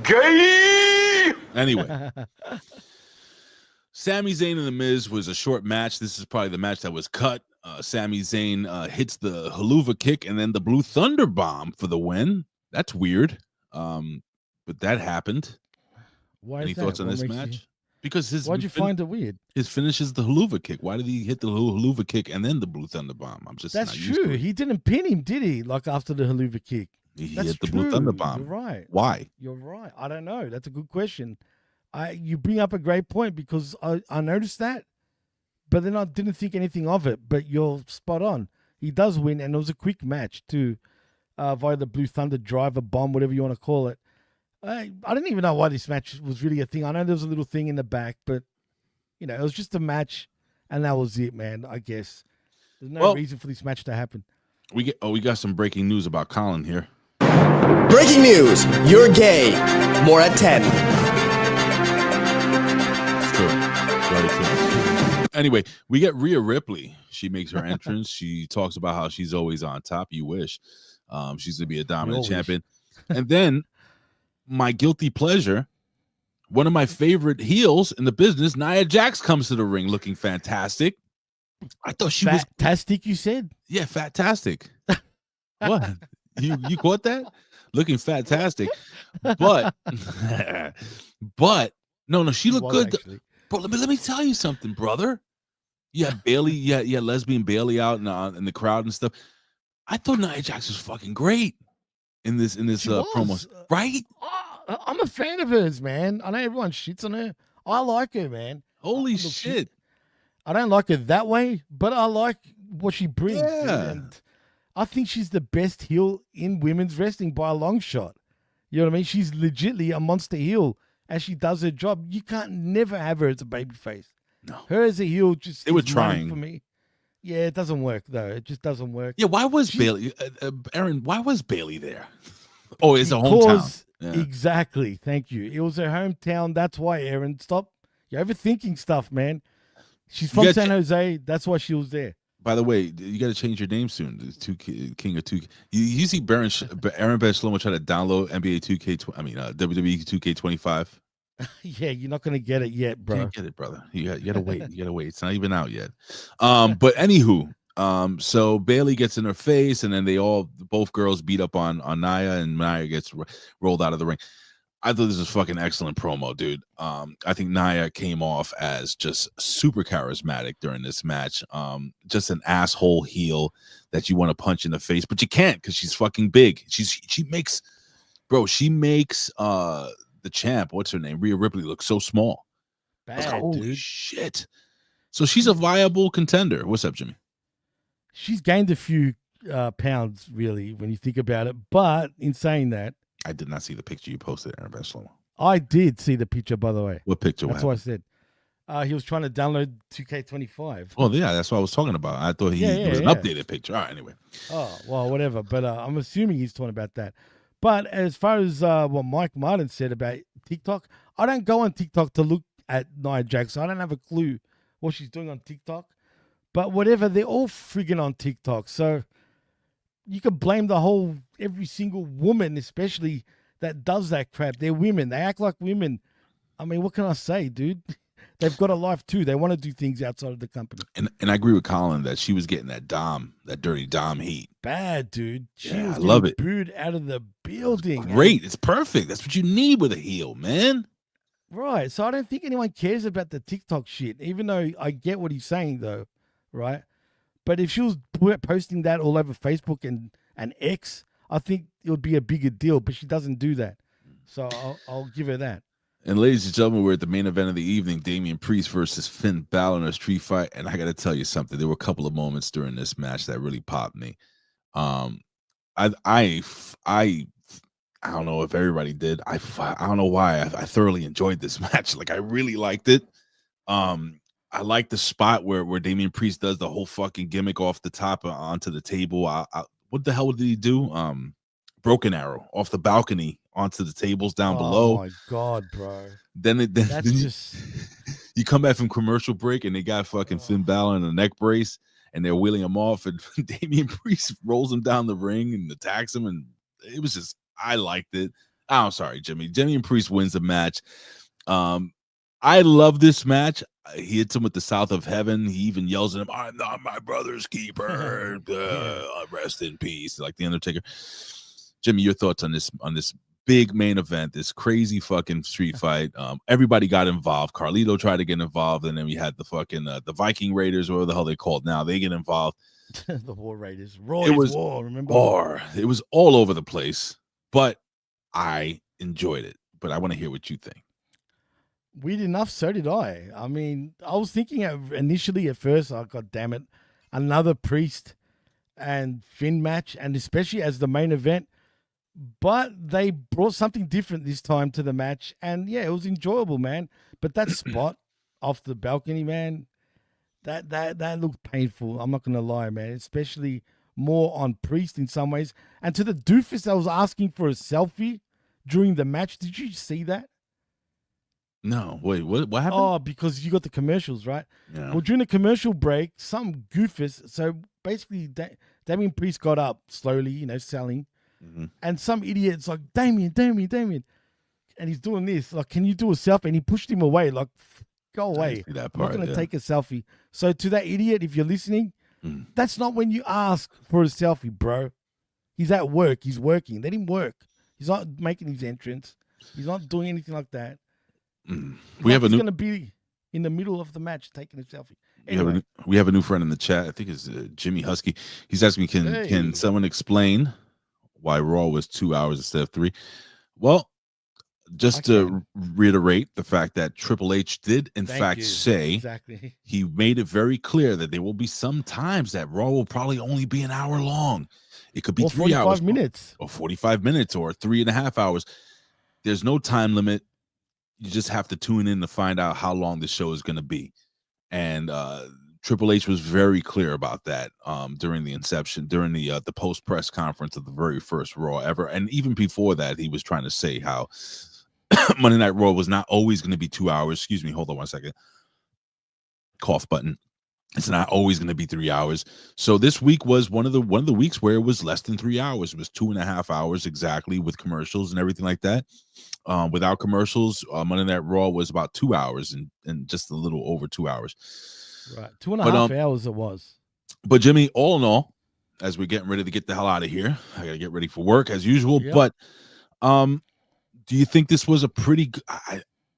Gay! Anyway. Sami Zayn and The Miz was a short match. This is probably the match that was cut. Sami Zayn hits the haluva kick and then the Blue Thunder Bomb for the win. That's weird. But that happened. Why Any thoughts on this match? Because why'd you find it weird? His finish is the haluva kick. Why did he hit the haluva kick and then the Blue Thunder Bomb? That's not true. He didn't pin him, did he? Like after the haluva kick. He hit the Blue Thunder Bomb. You're right. Why? You're right. I don't know. That's a good question. You bring up a great point because I noticed that, but then I didn't think anything of it. But you're spot on. He does win, and it was a quick match too, via the Blue Thunder Driver Bomb, whatever you want to call it. I didn't even know why this match was really a thing. I know there was a little thing in the back, but it was just a match, and that was it, man. I guess there's no reason for this match to happen. We got some breaking news about Colin here. Breaking news: you're gay. More at 10. It's true. Very true. Anyway, we get Rhea Ripley. She makes her entrance. She talks about how she's always on top. You wish. She's gonna be a dominant champion, and then. My guilty pleasure, one of my favorite heels in the business, Nia Jax, comes to the ring looking fantastic. I thought she was fantastic. You said, yeah, fantastic. What you caught that? Looking fantastic, but no, she looked good, bro. Let me tell you something, brother. Yeah, Bailey, yeah, lesbian Bailey out in the crowd and stuff. I thought Nia Jax was fucking great in this promo, right? I'm a fan of hers, man. I know everyone shits on her. I like her, man. Holy shit. I don't like her that way, but I like what she brings. Yeah. And I think she's the best heel in women's wrestling by a long shot. You know what I mean? She's legitimately a monster heel, and she does her job. You can't never have her as a babyface. No. Her as a heel just they were trying for me. Yeah, it doesn't work, though. It just doesn't work. Yeah, why was Bailey, Aaron, why was Bailey there? Oh, it's a hometown. Yeah. Exactly. Thank you. It was her hometown. That's why, Aaron. Stop. You're overthinking stuff, man. She's from San Jose. That's why she was there. By the way, you got to change your name soon. King of 2K. You see Aaron Ben Shlomo try to download NBA 2K. WWE 2K25. Yeah, you're not gonna get it yet, bro. You can't get it, brother. You gotta wait. You gotta wait. It's not even out yet. But anywho, so Bailey gets in her face, and then both girls beat up on Nia, and Nia gets rolled out of the ring. I thought this was fucking excellent promo, dude. I think Nia came off as just super charismatic during this match. Just an asshole heel that you want to punch in the face, but you can't because she's fucking big. She makes the champ, what's her name, Rhea Ripley, look so small. Holy shit. So she's a viable contender. What's up, Jimmy? She's gained a few pounds, really, when you think about it. But in saying that, I did not see the picture you posted, Aaron Ben Shlomo. I did see the picture, by the way. What picture? That's what I said. He was trying to download 2K25. Oh, yeah, that's what I was talking about. I thought it was an updated picture. All right, anyway. Oh, well, whatever. But I'm assuming he's talking about that. But as far as what Mike Martin said about TikTok, I don't go on TikTok to look at Nia Jax. So I don't have a clue what she's doing on TikTok. But whatever, they're all friggin' on TikTok. So you can blame every single woman, especially that does that crap. They're women. They act like women. I mean, what can I say, dude? They've got a life too. They want to do things outside of the company. And I agree with Colin that she was getting that dirty Dom heat. Bad, dude. She was I love it. Booed out of the building. Great. It's perfect. That's what you need with a heel, man. Right. So I don't think anyone cares about the TikTok shit, even though I get what he's saying, though. Right. But if she was posting that all over Facebook and X, I think it would be a bigger deal. But she doesn't do that. So I'll give her that. And ladies and gentlemen, we're at the main event of the evening, Damian Priest versus Finn Balor in a street fight. And I got to tell you something. There were a couple of moments during this match that really popped me. I don't know if everybody did. I don't know why. I thoroughly enjoyed this match. Like, I really liked it. I like the spot where Damian Priest does the whole fucking gimmick off the top onto the table. What the hell did he do? Broken arrow off the balcony onto the tables down below. Oh my god, bro! Then you come back from commercial break and they got fucking Finn Balor in a neck brace and they're wheeling him off and Damian Priest rolls him down the ring and attacks him, and it was just, I liked it. Oh, I'm sorry, Jimmy. Damian Priest wins the match. I love this match. He hits him with the South of Heaven. He even yells at him, "I'm not my brother's keeper. Rest in peace," like the Undertaker. Jimmy, your thoughts on this big main event, this crazy fucking street fight? Everybody got involved. Carlito tried to get involved, and then we had the fucking the Viking Raiders, whatever the hell they called now. They get involved. The War Raiders. War, remember? War. It was all over the place, but I enjoyed it. But I want to hear what you think. Weird enough, so did I. I mean, I was thinking initially at first, oh, God damn it, another Priest and Finn match, and especially as the main event. but they brought something different this time to the match, and yeah, it was enjoyable, man. But that spot off the balcony, man, that looked painful. I'm not gonna lie, man. Especially more on Priest in some ways, and to the doofus that was asking for a selfie during the match. Did you see that? No, wait, what happened? Oh, because you got the commercials, right? Yeah. Well, during the commercial break, some goofus. So basically, Damian Priest got up slowly, selling. Mm-hmm. And some idiot's like, Damian. And he's doing this. Like, can you do a selfie? And he pushed him away. Like, go away. That I'm part, not going to take a selfie. So to that idiot, if you're listening, that's not when you ask for a selfie, bro. He's at work. He's working. Let him work. He's not making his entrance. He's not doing anything like that. He's going to be in the middle of the match taking a selfie. Anyway. We have a new friend in the chat. I think it's Jimmy Husky. He's asking me, can someone explain why Raw was 2 hours instead of 3? Well, just to reiterate the fact that Triple H did in fact say he made it very clear that there will be some times that Raw will probably only be an hour long. It could be 3 hours, 45 minutes, or 45 minutes, or 3.5 hours. There's no time limit. You just have to tune in to find out how long the show is going to be. And Triple H was very clear about that during the post press conference of the very first Raw ever, and even before that, he was trying to say how Monday Night Raw was not always going to be 2 hours. Excuse me, hold on 1 second. Cough button. It's not always going to be 3 hours. So this week was one of the weeks where it was less than 3 hours. It was 2.5 hours exactly, with commercials and everything like that. Without commercials, Monday Night Raw was about 2 hours and just a little over 2 hours. Right, 2.5 hours it was. But Jimmy, all in all, as we're getting ready to get the hell out of here, I gotta get ready for work as usual. Yep. But do you think this was a pretty good?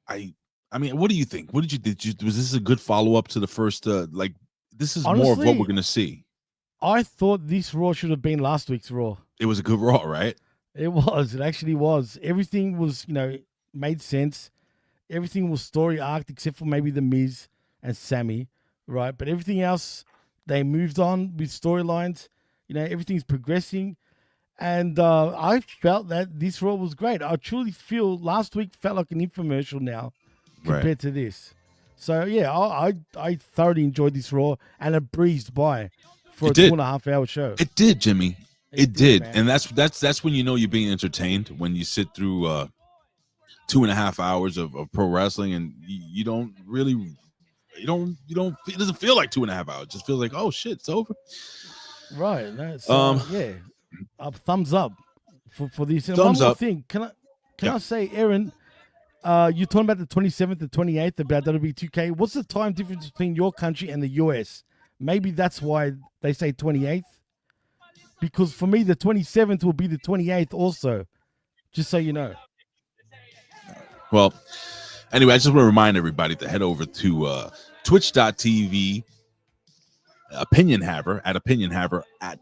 I mean, what do you think? What did you was this a good follow up to the first? This is honestly, more of what we're gonna see. I thought this Raw should have been last week's Raw. It was a good Raw, right? It was. It actually was. Everything was, made sense. Everything was story arced except for maybe The Miz and Sammy, right? But everything else, they moved on with storylines. Everything's progressing. And I felt that this Raw was great. I truly feel last week felt like an infomercial now compared to this. So, yeah, I thoroughly enjoyed this Raw, and it breezed by for a 2.5 hour show. It did, Jimmy. It did. Man. And that's when you know you're being entertained, when you sit through 2.5 hours of pro wrestling and you don't really, it doesn't feel like 2.5 hours. It just feels like, oh shit, it's over. Right. That's, yeah. Thumbs up for this. And thumbs one more up. Thing. Can I say, Aaron, you're talking about the 27th and 28th about WWE 2K. What's the time difference between your country and the US? Maybe that's why they say 28th. Because for me, the 27th will be the 28th also, just so you know. Well, anyway, I just want to remind everybody to head over to twitch.tv, Opinion Haver,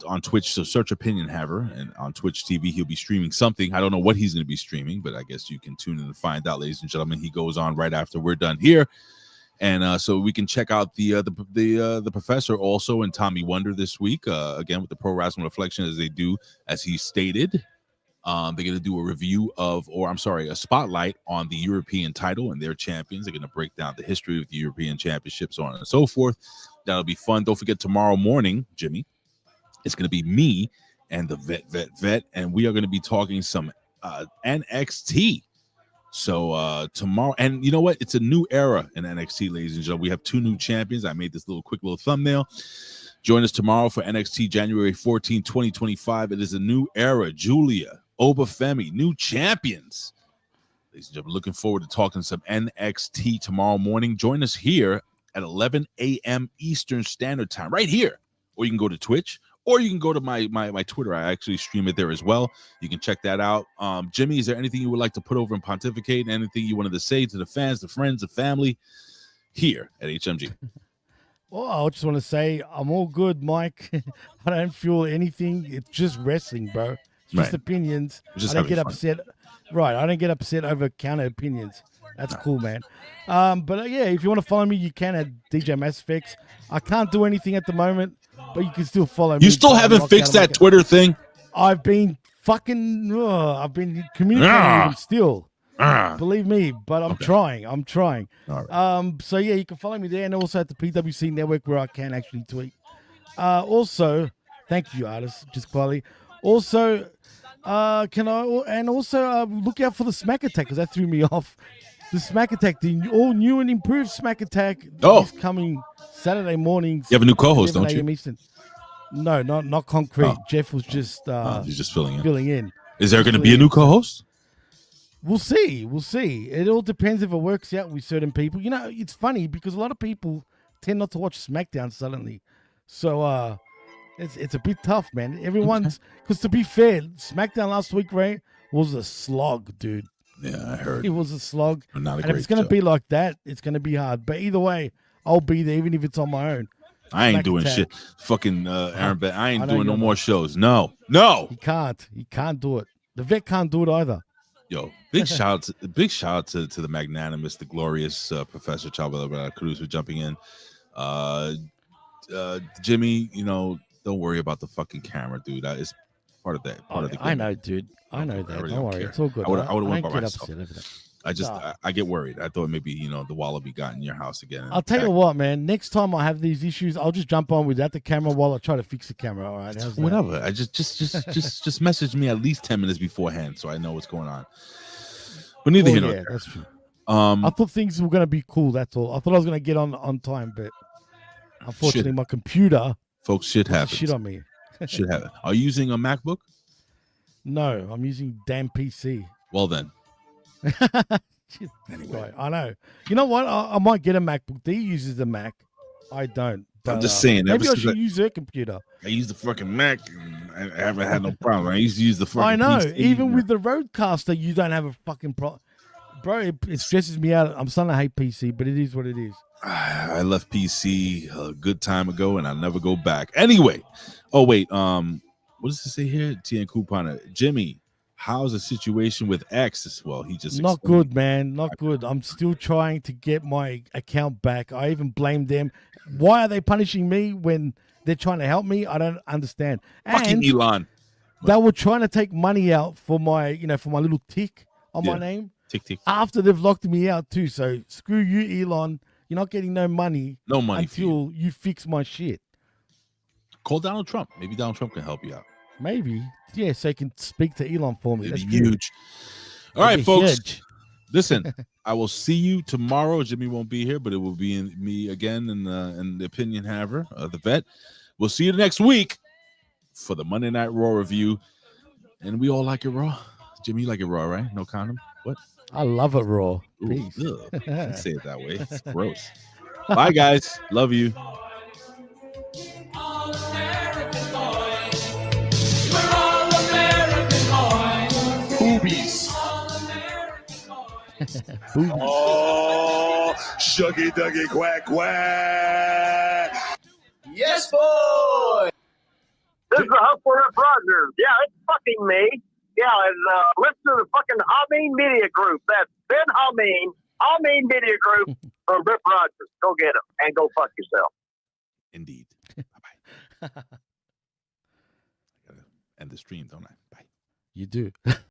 on Twitch. So search Opinion Haver, and on Twitch TV, he'll be streaming something. I don't know what he's going to be streaming, but I guess you can tune in and find out, ladies and gentlemen. He goes on right after we're done here. And so we can check out the professor also and Tommy Wonder this week, again with the Pro Wrestling Reflection, as they do, as he stated. They're going to do a review a spotlight on the European title and their champions. They're going to break down the history of the European Championships, so on and so forth. That'll be fun. Don't forget, tomorrow morning, Jimmy, it's going to be me and the vet, and we are going to be talking some NXT. So tomorrow, and you know what? It's a new era in NXT, ladies and gentlemen. We have 2 new champions. I made this quick little thumbnail. Join us tomorrow for NXT January 14, 2025. It is a new era. Julia, Obafemi, new champions. Ladies and gentlemen, looking forward to talking some NXT tomorrow morning. Join us here at 11 a.m. Eastern Standard Time, right here. Or you can go to Twitch, or you can go to my Twitter. I actually stream it there as well. You can check that out. Jimmy, is there anything you would like to put over and pontificate? Anything you wanted to say to the fans, the friends, the family here at HMG? Well, I just want to say I'm all good, Mike. I don't feel anything. It's just wrestling, bro. It's just opinions. I don't get upset. Right. I don't get upset over counter opinions. That's cool, man. But yeah, if you want to follow me, you can at DJ Mass Effects. I can't do anything at the moment, but you can still follow me. You still haven't fixed that Twitter thing? I've been fucking. I've been communicating with him still. Ah. Believe me, but I'm trying. I'm trying. All right. So yeah, you can follow me there, and also at the PWC Network where I can actually tweet. Also, thank you, artists, just quietly. Also, can I and also look out for the Smack Attack because that threw me off. The Smack Attack, the all new and improved Smack Attack is coming Saturday mornings. You have a new co-host, don't you? Eastern. No, not concrete. Jeff was just he's just filling in. in. Is there going to be a new co-host? We'll see. It all depends if it works out with certain people. You know, it's funny because a lot of people tend not to watch SmackDown suddenly. So it's a bit tough, man. Everyone's because to be fair, SmackDown last week, Ray, was a slog, dude. Yeah, I heard. It was a slog. Not a and if it's going to be like that, it's going to be hard. But either way, I'll be there, even if it's on my own. I ain't doing shit. Fucking Aaron, I ain't doing no more shows. No. He can't do it. The vet can't do it either. Yo, big shout out to the magnanimous, the glorious Professor Chabela Cruz for jumping in. Jimmy, don't worry about the fucking camera, dude. It's part of that. Part of the game. I know, dude. I know that. Don't worry. It's all good. I would have went by myself. Upset I get worried. I thought maybe the wallaby got in your house again. I'll tell you what, man. Next time I have these issues, I'll just jump on without the camera while I try to fix the camera. All right, whatever. I just message me at least 10 minutes beforehand so I know what's going on. But neither here nor there. That's true. I thought things were gonna be cool. That's all. I thought I was gonna get on time, but unfortunately, my computer. Folks, shit happens. Shit on me. Shit happen. Are you using a MacBook? No, I'm using damn PC. Well then. Anyway. Right, I know. You know what? I might get a MacBook. Dee uses the Mac. I don't. But, I'm just saying. Maybe I should use her computer. I use the fucking Mac. And I haven't had no problem. I used to use the fucking I know. PC. Even with the Rodecaster, you don't have a fucking problem. Bro, it stresses me out. I'm starting to hate PC, but it is what it is. I left PC a good time ago, and I'll never go back. Anyway. Oh, wait. What does it say here? TN Coupon. Jimmy, how's the situation with X? Well, he just not good, man. Not good. I'm still trying to get my account back. I even blame them. Why are they punishing me when they're trying to help me? I don't understand. Fucking Elon. They were trying to take money out for my, for my little tick on my name. Tick. After they've locked me out too. So screw you, Elon. You're not getting no money. No money until you fix my shit. Call Donald Trump. Maybe Donald Trump can help you out. Maybe. Yeah, so he can speak to Elon for me. That's huge. All right, folks. Listen, I will see you tomorrow. Jimmy won't be here, but it will be me again and the opinion haver, the vet. We'll see you next week for the Monday Night Raw review. And we all like it raw. Jimmy, you like it raw, right? No condom? What? I love it raw. Ooh, can't say it that way. It's gross. Bye, guys. Love you. Boobies. Oh, shuggy duggy quack quack. Yes, boy. This is the Hustler Rip Rogers. Yeah, it's fucking me. Yeah, and listen to the fucking Hamin Media Group. That's Ben Hamin Media Group from Rip Rogers. Go get him and go fuck yourself. Indeed. Bye-bye. I gotta end the stream, don't I? Bye. You do.